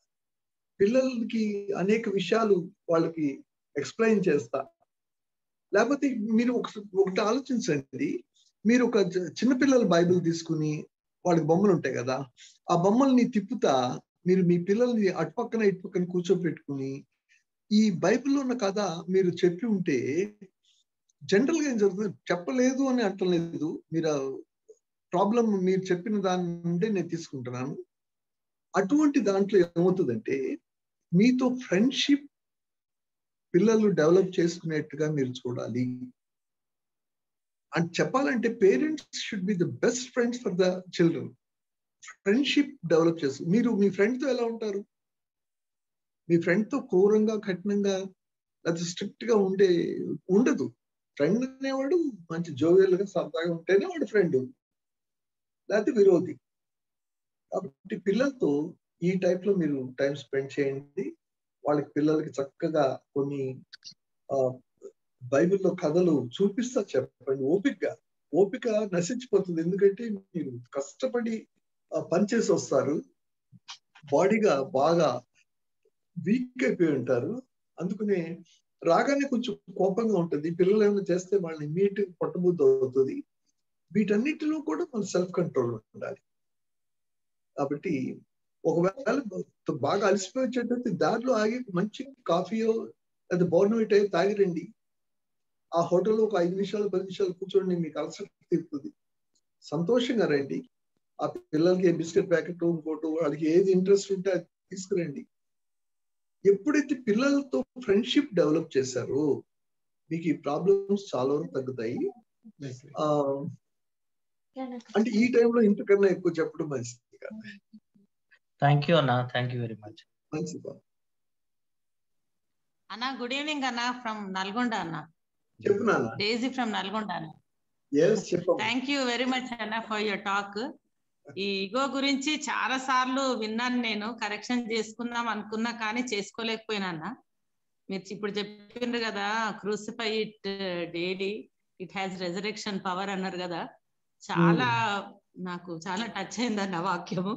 పిల్లలకి అనేక విషయాలు వాళ్ళకి ఎక్స్ప్లెయిన్ చేస్తా. లేకపోతే మీరు ఒకటి ఆలోచించండి, మీరు ఒక చిన్నపిల్లల బైబిల్ తీసుకుని వాళ్ళకి బొమ్మలు ఉంటాయి కదా, ఆ బొమ్మల్ని తిప్పుతా మీరు మీ పిల్లల్ని అటుపక్కన ఇటుపక్కన కూర్చోబెట్టుకుని ఈ బైబిల్లో ఉన్న కథ మీరు చెప్పి ఉంటే జనరల్ గా ఏం జరుగుతుంది, చెప్పలేదు అని అంటలేదు, మీరు ప్రాబ్లం మీరు చెప్పిన దాని నుండి నేను తీసుకుంటున్నాను. అటువంటి దాంట్లో ఏమవుతుందంటే మీతో ఫ్రెండ్షిప్ పిల్లలు డెవలప్ చేసుకునేట్టుగా మీరు చూడాలి. అండ్ చెప్పాలంటే parents should be the best friends for the children. Friendship develop చేస్తారు. మీరు మీ ఫ్రెండ్తో ఎలా ఉంటారు? మీ ఫ్రెండ్తో క్రూరంగా కఠినంగా అది స్ట్రిక్ట్ గా ఉండదు. ఫ్రెండ్ అనేవాడు మంచి జోవియల్ గా సరదాగా ఉంటేనే వాడు ఫ్రెండ్, లేకపోతే విరోధి. కాబట్టి పిల్లలతో ఈ టైప్ లో మీరు టైం స్పెండ్ చేయండి. వాళ్ళకి పిల్లలకి చక్కగా కొన్ని బైబిల్లో కథలు చూపిస్తా చెప్పండి. ఓపిక నశించిపోతుంది. ఎందుకంటే మీరు కష్టపడి పనిచేసి వస్తారు, బాడీగా బాగా వీక్ అయిపోయి ఉంటారు. అందుకనే రాగానే కొంచెం కోపంగా ఉంటుంది. పిల్లలు ఏమైనా చేస్తే వాళ్ళని ఇమ్మీడియట్ గా పట్టబుద్ధి అవుతుంది. వీటన్నిటిలో కూడా మన సెల్ఫ్ కంట్రోల్ ఉండాలి. కాబట్టి ఒకవేళ బాగా అలసిపోయేటట్టు దారిలో ఆగి మంచి కాఫీయో లేదా బోర్నవిటో తాగిరండి. ఆ హోటల్లో ఒక 5 నిమిషాలు 10 నిమిషాలు కూర్చోండి, మీకు అలసట తీరుతుంది. సంతోషంగా రండి. ఆ పిల్లలకి బిస్కెట్ ప్యాకెట్ ఇంకోటి వాళ్ళకి ఏది ఇంట్రెస్ట్ ఉంటే అది తీసుకురండి. ఎప్పుడైతే పిల్లలతో ఫ్రెండ్షిప్ డెవలప్ చేశారో మీకు ఈ ప్రాబ్లమ్స్ చాలా వరకు తగ్గుతాయి. అంటే ఈ టైంలో ఇంతకన్నా ఎక్కువ చెప్పడం మంచిది కాదు. థ్యాంక్ యూ అన్న, థ్యాంక్ యూ వెరీ మచ్. మంచిది అన్న. గుడ్ ఈవినింగ్ అన్న, ఫ్రమ్ నల్గొండ అన్న. చెప్పునా? డేజీ ఫ్రమ్ నల్గొండ అన్న. థ్యాంక్ యూ వెరీ మచ్ అన్న ఫర్ యువర్ టాక్. ఈ ఈగో గురించి చాలా సార్లు విన్నాను నేను, కరెక్షన్ చేసుకుందాం అనుకున్నా కానీ చేసుకోలేకపోయినా అన్న. మీరు ఇప్పుడు చెప్పిండ్రు కదా, crucify it daily, it has resurrection power అన్నారు కదా, చాలా నాకు చాలా టచ్ అయిందన్న వాక్యము.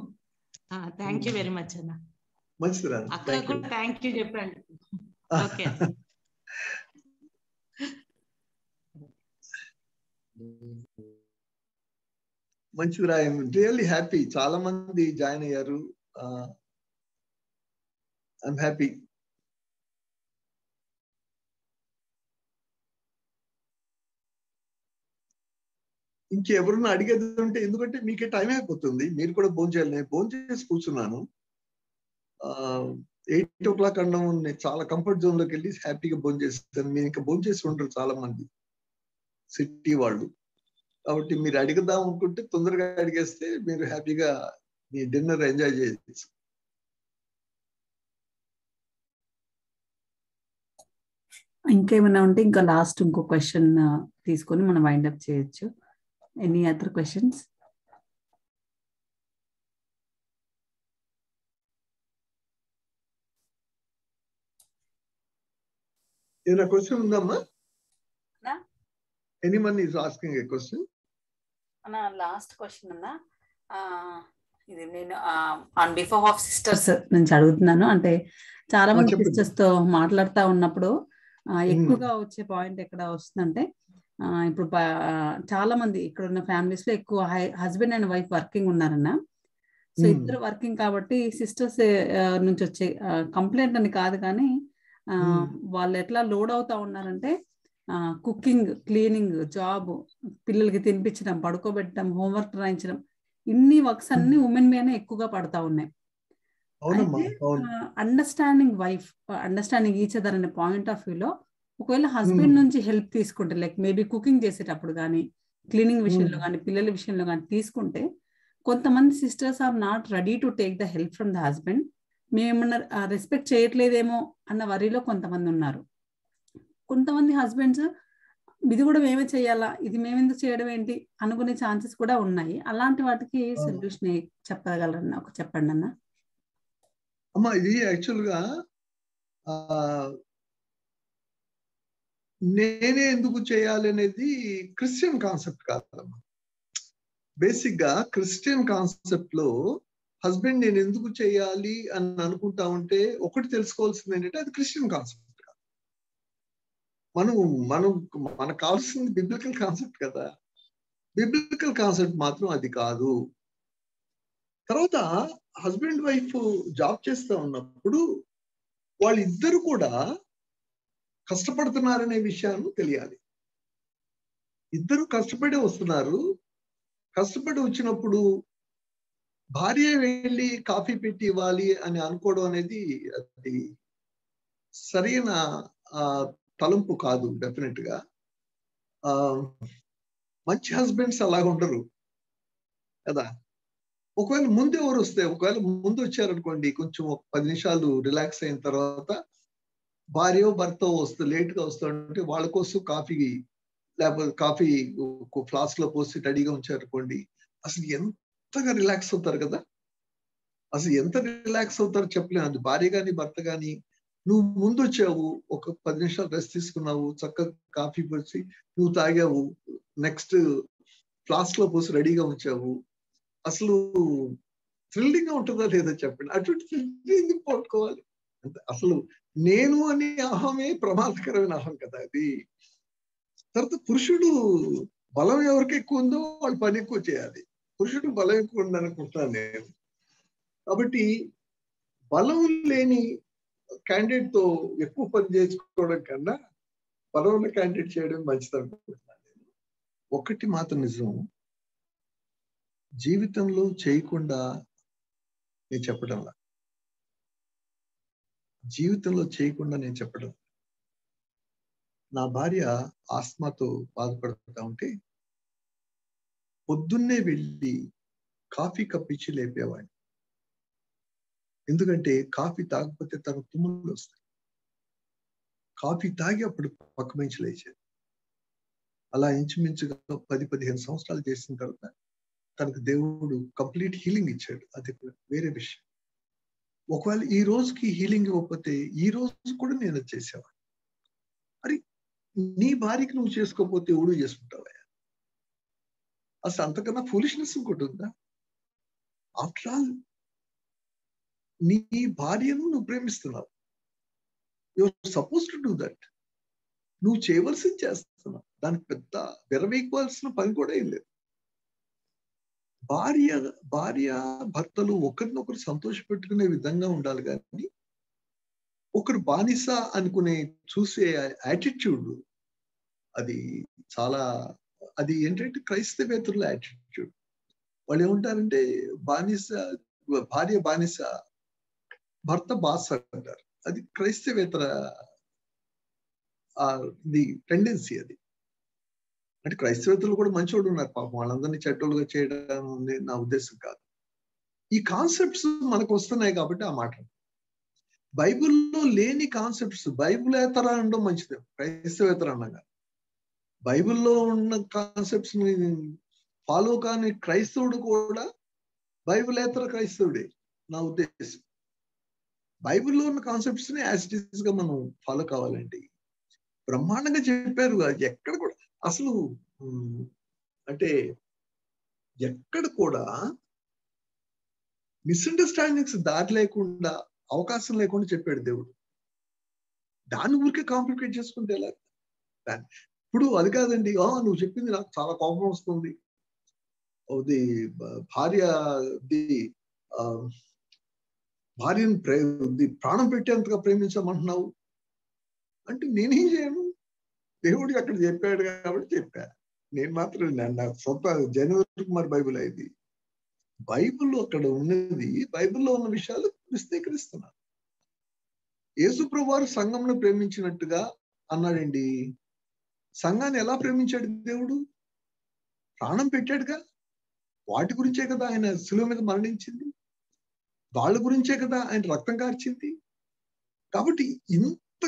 థ్యాంక్ యూ వెరీ మచ్ అన్న. అక్క కూడా థ్యాంక్ యూ చెప్పండి. ఓకే మంచిదిరా. I'm really happy. చాలా మంది జాయిన్ అయ్యారు. I'm happy. ఇంకెవరన్నా అడిగేది ఉంటే, ఎందుకంటే మీకే టైం అయిపోతుంది, మీరు కూడా భోజనం చేయాలి. నేను భోజనం చేసి కూర్చున్నాను. 8 o'clock అన్నం నేను చాలా కంఫర్ట్ జోన్ లోకి వెళ్ళి హ్యాపీగా భోజనం చేస్తాను. మీరు ఇంకా భోజనం చేసి ఉంటారు చాలా మంది సిటీ వాళ్ళు. కాబట్టి మీరు అడుగుదాం అనుకుంటే తొందరగా అడిగేస్తే మీరు హ్యాపీగా మీ డిన్నర్ ఎంజాయ్ చేయొచ్చు. ఇంకేమైనా ఉంటే ఇంకా లాస్ట్ ఇంకో క్వశ్చన్ తీసుకొని మనం వైండ్ అప్ చేయొచ్చు. Any other questions? ఏదైనా క్వశ్చన్ ఉందమ్మా? Anyone is asking A question? అన్నా లాస్ట్ క్వశ్చన్ అన్నా, ఇది నేను ఆన్ బిహాఫ్ ఆఫ్ సిస్టర్స్ నుంచి అడుగుతున్నాను. అంటే చాలా మంది సిస్టర్స్ తో మాట్లాడుతూ ఉన్నప్పుడు ఎక్కువగా వచ్చే పాయింట్ ఎక్కడ వస్తుందంటే, ఇప్పుడు చాలా మంది ఇక్కడ ఉన్న ఫ్యామిలీస్ లో ఎక్కువ హస్బెండ్ అండ్ వైఫ్ వర్కింగ్ ఉన్నారన్న. సో ఇద్దరు వర్కింగ్ కాబట్టి సిస్టర్స్ నుంచి వచ్చే కంప్లైంట్ అని కాదు కానీ వాళ్ళు ఎట్లా లోడ్ అవుతా ఉన్నారంటే, కుకింగ్, క్లీనింగ్, జాబ్, పిల్లలకి తినిపించడం, పడుకోబెట్టడం, హోంవర్క్ రాయించడం, ఇన్ని వర్క్స్ అన్ని ఉమెన్ మీదనే ఎక్కువగా పడతా ఉన్నాయి. అయితే understanding wife, understanding each other అనే పాయింట్ ఆఫ్ వ్యూలో ఒకవేళ హస్బెండ్ నుంచి హెల్ప్ తీసుకుంటే, లైక్ మేబీ కుకింగ్ చేసేటప్పుడు కానీ, క్లీనింగ్ విషయంలో కానీ, పిల్లల విషయంలో కానీ తీసుకుంటే, కొంతమంది sisters are not ready to take the help from the husband. మేమేమన్నా రెస్పెక్ట్ చేయట్లేదేమో అన్న వరిలో కొంతమంది ఉన్నారు. కొంతమంది హస్బెండ్స్ ఇది కూడా మేమే చేయాలా, ఇది మేమెందుకు చేయడం ఏంటి అనుకునే ఛాన్సెస్ కూడా ఉన్నాయి. అలాంటి వాటికి సొల్యూషన్ చెప్పగలరన్నా ఒక చెప్పండి అన్న. అమ్మా, ఇది యాక్చువల్గా నేనే ఎందుకు చేయాలి అనేది క్రిస్టియన్ కాన్సెప్ట్ కాదమ్మా. బేసిక్ గా క్రిస్టియన్ కాన్సెప్ట్ లో హస్బెండ్ నేను ఎందుకు చేయాలి అని అనుకుంటా ఉంటే ఒకటి తెలుసుకోవాల్సింది ఏంటంటే, అది క్రిస్టియన్ కాన్సెప్ట్ కాదు. మనకు కావాల్సింది బిబ్లికల్ కాన్సెప్ట్ కదా. బిబ్లికల్ కాన్సెప్ట్ మాత్రం అది కాదు. తర్వాత హస్బెండ్ వైఫ్ జాబ్ చేస్తూ ఉన్నప్పుడు వాళ్ళిద్దరు కూడా కష్టపడుతున్నారనే విషయాన్ని తెలియాలి. ఇద్దరు కష్టపడే వస్తున్నారు. కష్టపడి వచ్చినప్పుడు భార్య వెళ్ళి కాఫీ పెట్టి ఇవ్వాలి అని అనుకోవడం అనేది అది సరైన తలంపు కాదు. డెఫినెట్ గా మంచి హస్బెండ్స్ అలాగ ఉండరు కదా. ఒకవేళ ముందు ఎవరు వస్తే, ఒకవేళ ముందు వచ్చారనుకోండి, కొంచెం 10 నిమిషాలు రిలాక్స్ అయిన తర్వాత భార్య భర్త వస్తే లేట్ గా వస్తాడంటే వాళ్ళ కోసం కాఫీ, లేకపోతే కాఫీ ఫ్లాస్క్ లో పోసి రెడీగా ఉంచారనుకోండి, అసలు ఎంతగా రిలాక్స్ అవుతారు కదా. అసలు ఎంత రిలాక్స్ అవుతారో చెప్పలేము. అది భార్య కానీ భర్త కానీ, నువ్వు ముందు వచ్చావు, ఒక 10 నిమిషాలు రెస్ట్ తీసుకున్నావు, చక్కగా కాఫీ పోసి నువ్వు తాగావు, నెక్స్ట్ ఫ్లాస్క్ లో పోసి రెడీగా ఉంచావు, అసలు థ్రిల్లింగ్ గా ఉంటుందా లేదా చెప్పండి. అటువంటి థ్రిల్లింగ్ పట్టుకోవాలి. అసలు నేను అనే అహమే ప్రమాదకరమైన అహం కదా అది. తర్వాత పురుషుడు బలం ఎవరికి ఎక్కువ ఉందో వాళ్ళు పని ఎక్కువ చేయాలి. పురుషుడు బలం ఎక్కువ ఉందనుకుంటున్నాను నేను. కాబట్టి బలం లేని క్యాండిడేట్ తో ఎక్కువ పని చేసుకోవడం కన్నా బలం ఉన్న క్యాండిడేట్ చేయడం మంచిది అనుకుంటున్నాను నేను. ఒకటి మాత్రం నిజం, జీవితంలో చేయకుండా నేను చెప్పడంలా, జీవితంలో చేయకుండా నేను చెప్పడం. నా భార్య ఆస్మాతో బాధపడుతూ ఉంటే పొద్దున్నే వెళ్ళి కాఫీ కప్పిచ్చి లేపేవాడిని. ఎందుకంటే కాఫీ తాగకపోతే తనకు తుమ్ములు వస్తాయి. కాఫీ తాగి అప్పుడు పక్క నుంచి లేచేది. అలా ఇంచుమించుగా 10-15 సంవత్సరాలు చేసిన తర్వాత తనకు దేవుడు కంప్లీట్ హీలింగ్ ఇచ్చాడు. అది వేరే విషయం. ఒకవేళ ఈ రోజుకి హీలింగ్ ఇవ్వకపోతే ఈ రోజు కూడా నేను చేసేవాడిని. మరి నీ భార్యకి నువ్వు చేసుకోకపోతే ఎవడు చేసుకుంటావా? అసలు అంతకన్నా ఫూలిష్నెస్ ఇంకోటి ఉందా? ఆఫ్టర్ ఆల్ నీ భార్యను నువ్వు ప్రేమిస్తున్నావు. You're suppose to do that. నువ్వు చేయవలసింది చేస్తున్నావు. దానికి పెద్ద విరవీయవలసిన పని కూడా ఏం లేదు. భార్య భర్తలు ఒకరినొకరు సంతోష పెట్టుకునే విధంగా ఉండాలి కానీ ఒకరు బానిస అనుకునే చూసే యాటిట్యూడ్ అది చాలా, అది ఏంటంటే క్రైస్తవేతరుల యాటిట్యూడ్. వాళ్ళు ఏమంటారంటే భార్య బానిస, భర్త బాస్ అంటారు. అది క్రైస్తవేతర టెండెన్సీ. అది అంటే క్రైస్తవేతరులు కూడా మంచోళ్ళు ఉన్నారు పాపం, వాళ్ళందరినీ చెడ్డోళ్ళుగా చేయడం నా ఉద్దేశం కాదు. ఈ కాన్సెప్ట్స్ మనకు వస్తున్నాయి కాబట్టి ఆ మాట. బైబిల్లో లేని కాన్సెప్ట్స్ బైబిలేతర అనడం మంచిది, క్రైస్తవేతర అనగా. బైబిల్లో ఉన్న కాన్సెప్ట్స్ ని ఫాలో కాని క్రైస్తవుడు కూడా బైబిలేతర క్రైస్తవుడే నా ఉద్దేశం. బైబిల్లో ఉన్న కాన్సెప్ట్స్ ని యాజ్ ఇట్ ఈస్ గా మనం ఫాలో కావాలండి. బ్రహ్మాండంగా చెప్పారు. ఎక్కడ కూడా అసలు అంటే ఎక్కడ కూడా మిస్అండర్స్టాండింగ్స్ దారి లేకుండా, అవకాశం లేకుండా చెప్పాడు దేవుడు. దాన్ని ఊరికే కాంప్లికేట్ చేసుకుంటే ఎలా? ఇప్పుడు అది కాదండి, నువ్వు చెప్పింది నాకు చాలా కోపం వస్తుంది, భార్యను ప్రాణం పెట్టేంతగా ప్రేమించమంటున్నావు అంటే నేనేం చేయను? దేవుడు అక్కడ చెప్పాడు కాబట్టి చెప్పా. నేను మాత్రం నా సొంత జనవరి కుమార్ బైబిల్ అయింది. బైబిల్లో అక్కడ ఉన్నది, బైబిల్లో ఉన్న విషయాలు విస్తీకరిస్తున్నారు. యేసుప్రభువు వారు సంఘంను ప్రేమించినట్టుగా అన్నాడండి. సంఘాన్ని ఎలా ప్రేమించాడు దేవుడు? ప్రాణం పెట్టాడుగా. వాటి గురించే కదా ఆయన శిలువ మీద మరణించింది, వాళ్ళ గురించే కదా ఆయన రక్తం కార్చింది. కాబట్టి ఇంత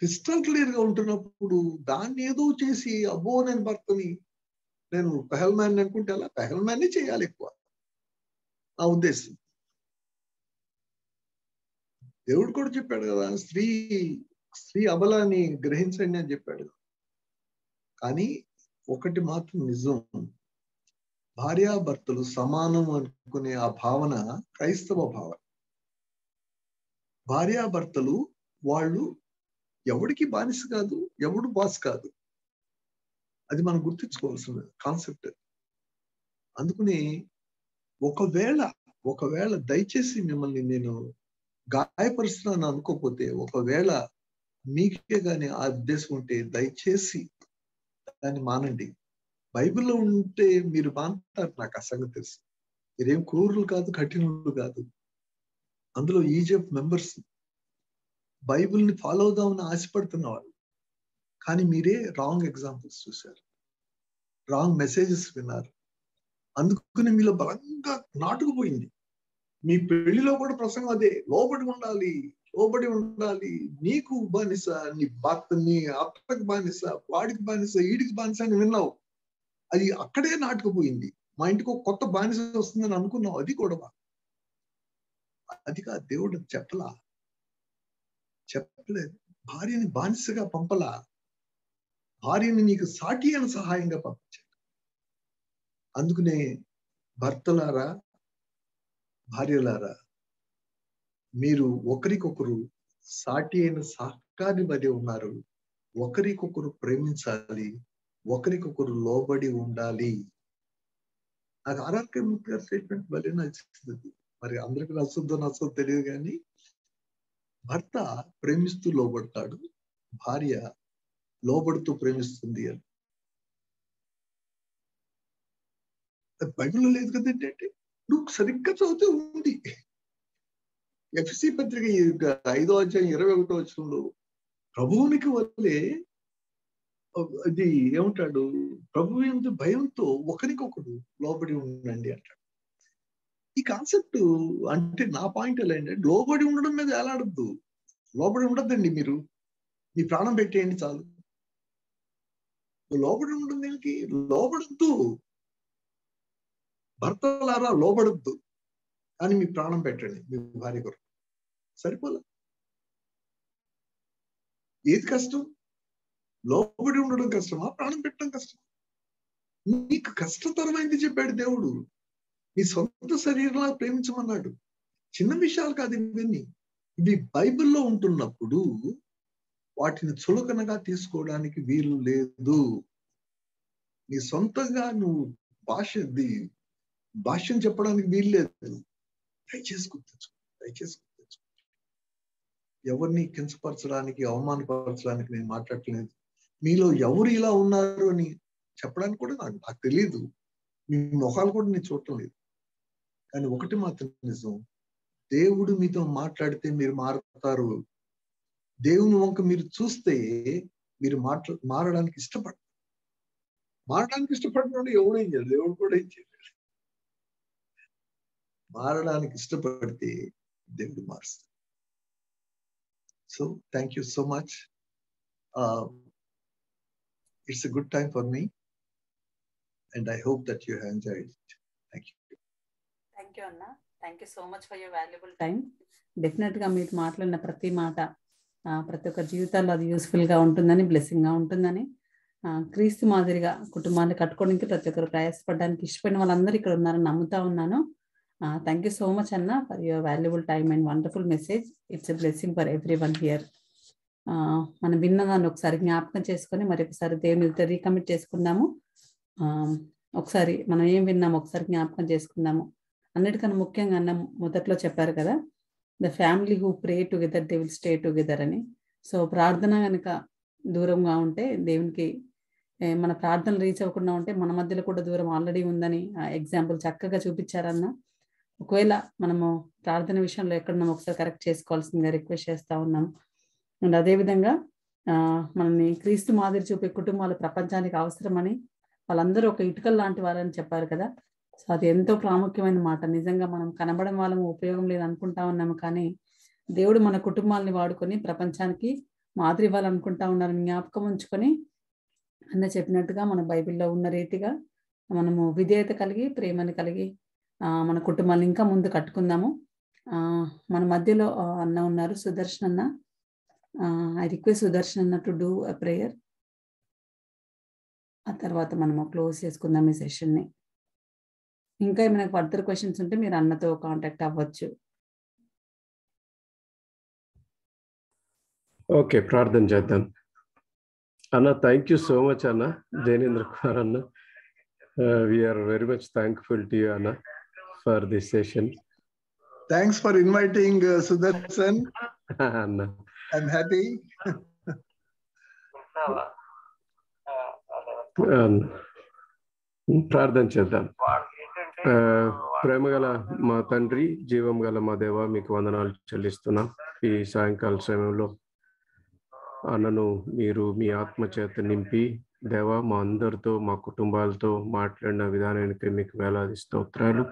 క్రిస్టల్ క్లియర్ గా ఉంటున్నప్పుడు దాన్ని ఏదో చేసి అబ్బో నేను భర్తని, నేను పెహల్మాన్ అనుకుంటే అలా పెహల్మాన్ని చేయాలి ఎక్కువ నా ఉద్దేశం. దేవుడు కూడా చెప్పాడు కదా, స్త్రీ అబలాన్ని గ్రహించండి అని చెప్పాడు. కానీ ఒకటి మాత్రం నిజం, భార్యాభర్తలు సమానం అనుకునే ఆ భావన క్రైస్తవ భావన. భార్యాభర్తలు వాళ్ళు ఎవడికి బానిస కాదు, ఎవడు బాస్ కాదు. అది మనం గుర్తించుకోవాల్సిన కాన్సెప్ట్. అందుకని ఒకవేళ దయచేసి మిమ్మల్ని నేను గాయపరుస్తున్నాను అనుకోకపోతే, ఒకవేళ మీకే కానీ ఆ ఉద్దేశం ఉంటే దయచేసి దాన్ని మానండి. బైబిల్లో ఉంటే మీరు బాగుంటారు, నాకు ఆ సంగతి తెలుసు. మీరేం క్రూరులు కాదు, కఠినులు కాదు. అందులో ఈజిప్ట్ మెంబర్స్ బైబిల్ని ఫాలో అవుదామని ఆశపడుతున్న వాళ్ళు. కానీ మీరే రాంగ్ ఎగ్జాంపుల్స్ చూశారు, రాంగ్ మెసేజెస్ విన్నారు. అందుకని మీలో బలంగా నాటుకుపోయింది. మీ పెళ్లిలో కూడా ప్రసంగం అదే, లోబడి ఉండాలి, లోబడి ఉండాలి. నీకు బానిస, నీ భర్త, నీ అత్తకు బానిస, వాడికి బానిస, ఈడికి బానిస అని విన్నావు. అది అక్కడే నాటుకుపోయింది. మా ఇంటికి ఒక కొత్త బానిస వస్తుందని అనుకున్నావు, అది గొడవ. అది కాదు, దేవుడు చెప్పలేదు. భార్యని బానిసగా పంపలా, భార్యని నీకు సాటి అయిన సహాయంగా పంపించాడు. అందుకనే భర్తలారా, భార్యలారా, మీరు ఒకరికొకరు సాటి అయిన సహకారి వలె ఉన్నారు. ఒకరికొకరు ప్రేమించాలి, ఒకరికొకరు లోబడి ఉండాలి. నాకు ఆర్ఆర్కే మూర్తి గారి స్టేట్మెంట్ వల్లే నచ్చుతుంది. మరి అందరికి నచ్చదో తెలియదు, కానీ భర్త ప్రేమిస్తూ లోబడతాడు, భార్య లోబడుతూ ప్రేమిస్తుంది అని. బైబిల్లో లేదు కదా. ఏంటంటే నువ్వు సరిగ్గా చదివితే ఉంది. ఎఫ్సి పత్రిక 5వ అధ్యాయం 21వ వచనంలో ప్రభువునికి వల్లే అది ఏమంటాడు, ప్రభు యందు భయంతో ఒకరికొకరు లోబడి ఉండండి అంటాడు. ఈ కాన్సెప్ట్ అంటే నా పాయింట్ ఎలా అంటే, లోబడి ఉండడం మీద ఎలాడద్దు, లోబడి ఉండద్దండి. మీరు మీ ప్రాణం పెట్టేయండి చాలు. లోబడి ఉండడం దీనికి లోబడద్దు. భర్తలారా లోబడద్దు, కానీ మీ ప్రాణం పెట్టండి మీ భార్య కొరకు. సరిపోలే. ఏది కష్టం? లోబడి ఉండడం కష్టమా, ప్రాణం పెట్టడం కష్టమా? నీకు కష్టతరమైంది చెప్పాడు దేవుడు. నీ సొంత శరీరంలో ప్రేమించమన్నాడు. చిన్న విషయాలు కాదు ఇవన్నీ. ఇవి బైబిల్లో ఉంటున్నప్పుడు వాటిని చులకనగా తీసుకోవడానికి వీలు లేదు. నీ సొంతంగా నువ్వు భాష్యం చెప్పడానికి వీలు లేదు. దయచేసి గుర్తించు. ఎవరిని కించపరచడానికి, అవమానపరచడానికి నేను మాట్లాడలేదు. మీలో ఎవరు ఇలా ఉన్నారు అని చెప్పడానికి కూడా నాకు తెలియదు. మీ మొహాలు కూడా నేను చూడటం లేదు. కానీ ఒకటి మాత్రం నిజం, దేవుడు మీతో మాట్లాడితే మీరు మారుతారు. దేవుని వంక మీరు చూస్తే మీరు మారడానికి ఇష్టపడతారు. మారడానికి ఇష్టపడినోడు ఎవడు ఏం చేయడు, దేవుడు కూడా ఏం చేయలేడు. మారడానికి ఇష్టపడితే దేవుడు మారుస్తాడు. So thank you so much. It's a good time for me and I hope that you have enjoyed it. Thank you. Thank you, Anna. Thank you so much for your valuable time. డెఫినెట్గా మీరు మాట్లాడిన ప్రతి మాట ప్రతి ఒక్క జీవితాల్లో అది యూస్ఫుల్గా ఉంటుందని, బ్లెస్సింగ్గా ఉంటుందని, క్రీస్తు మాదిరిగా కుటుంబాన్ని కట్టుకోవడానికి ప్రతి ఒక్కరు ప్రయాసపడడానికి ఇష్టపడిన వాళ్ళందరూ ఇక్కడ ఉన్నారని నమ్ముతా ఉన్నాను. థ్యాంక్ యూ సో మచ్ అన్న for your valuable time and wonderful message. It's a blessing for every one here. మనం విన్నదాన్ని ఒకసారి జ్ఞాపకం చేసుకొని మరి ఒకసారి దేవునితో రీకమిట్ చేసుకుందాము. ఒకసారి మనం ఏం విన్నాము ఒకసారి జ్ఞాపకం చేసుకుందాము. అన్నిటికన్నా ముఖ్యంగా అన్న మొదట్లో చెప్పారు కదా, the family who pray together they will stay together అని. సో ప్రార్థన కనుక దూరంగా ఉంటే, దేవునికి మన ప్రార్థనలు రీచ్ అవ్వకుండా ఉంటే మన మధ్యలో కూడా దూరం ఆల్రెడీ ఉందని ఎగ్జాంపుల్ చక్కగా చూపించారన్న. ఒకవేళ మనము ప్రార్థన విషయంలో ఎక్కడున్నామో ఒకసారి కరెక్ట్ చేసుకోవాల్సిందిగా రిక్వెస్ట్ చేస్తూ ఉన్నాము. అండ్ అదేవిధంగా మనల్ని క్రీస్తు మాదిరి చూపే కుటుంబాలు ప్రపంచానికి అవసరమని, వాళ్ళందరూ ఒక ఇటుకలు లాంటి వారని చెప్పారు కదా. సో అది ఎంతో ప్రాముఖ్యమైన మాట. నిజంగా మనం కనబడడం వాళ్ళము ఉపయోగం లేదు అనుకుంటా ఉన్నాము, కానీ దేవుడు మన కుటుంబాలని వాడుకొని ప్రపంచానికి మాదిరి ఇవ్వాలనుకుంటా ఉన్నారని జ్ఞాపకం ఉంచుకొని, అన్న చెప్పినట్టుగా మన బైబిల్లో ఉన్న రీతిగా మనము విధేయత కలిగి, ప్రేమని కలిగి మన కుటుంబాన్ని ఇంకా ముందు కట్టుకుందాము. మన మధ్యలో అన్న ఉన్నారు, సుదర్శన్ అన్న. ఐ రిక్వెస్ట్ సుదర్శన్ అన్న టు డూ ఎ ప్రేయర్. ఆ తర్వాత మనము క్లోజ్ చేసుకుందాం ఈ సెషన్ని. ఇంకా ఏమైనా ఫర్దర్ క్వశ్చన్స్ ఉంటే మీరు అన్నతో కాంటాక్ట్ అవ్వచ్చు. ఓకే, ప్రార్థన చేద్దాం. అన్న థ్యాంక్ యూ సో మచ్ అన్న, జైనేంద్ర కుమార్ అన్న. We're very much thankful to you అన్న for this session. Thanks for inviting Sudarshan అన్న. I'm happy. ప్రార్థన చేద్దాం. ప్రేమగల మా తండ్రి, జీవం గల మా దేవ, మీకు వందనాలు చెల్లిస్తున్నాం. ఈ సాయంకాల సమయంలో అన్నను మీరు మీ ఆత్మ చేత నింపి దేవ మా అందరితో, మా కుటుంబాలతో మాట్లాడిన విధానానికి మీకు వేలాది స్తోత్రాలు.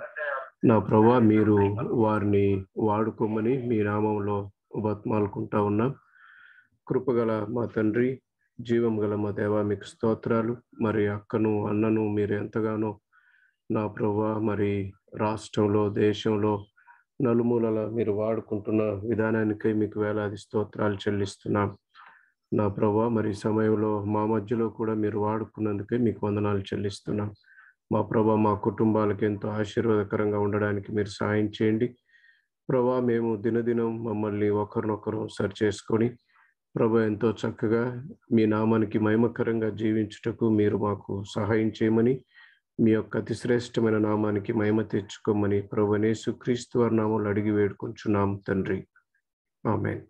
నా ప్రభా, మీరు వారిని వాడుకోమని మీ నామంలో బతిమాలుకుంటా ఉన్నాం. కృపగల మా తండ్రి, జీవం గల మా దేవ, మీకు స్తోత్రాలు. మరి అక్కను అన్నను మీరు ఎంతగానో నా ప్రభా మరి రాష్ట్రంలో, దేశంలో నలుమూలల మీరు వాడుకుంటున్న విధానానికై మీకు వేలాది స్తోత్రాలు చెల్లిస్తున్నాం. నా ప్రభా, మరి సమయంలో మా మధ్యలో కూడా మీరు వాడుకున్నందుకే మీకు వందనాలు చెల్లిస్తున్నాం. మా ప్రభా, మా కుటుంబాలకు ఎంతో ఆశీర్వాదకరంగా ఉండడానికి మీరు సాయం చేయండి ప్రభా. మేము దినదినం మమ్మల్ని ఒకరినొకరు సరి చేసుకొని ప్రభా ఎంతో చక్కగా మీ నామానికి మహిమకరంగా జీవించుటకు మీరు మాకు సహాయం చేయమని, మీ యొక్క అతి శ్రేష్టమైన నామానికి మహిమ తెచ్చుకోమని ప్రభు యేసుక్రీస్తు వారి నామములో అడిగి వేడుకొంచున్నాం తండ్రి. ఆమేన్.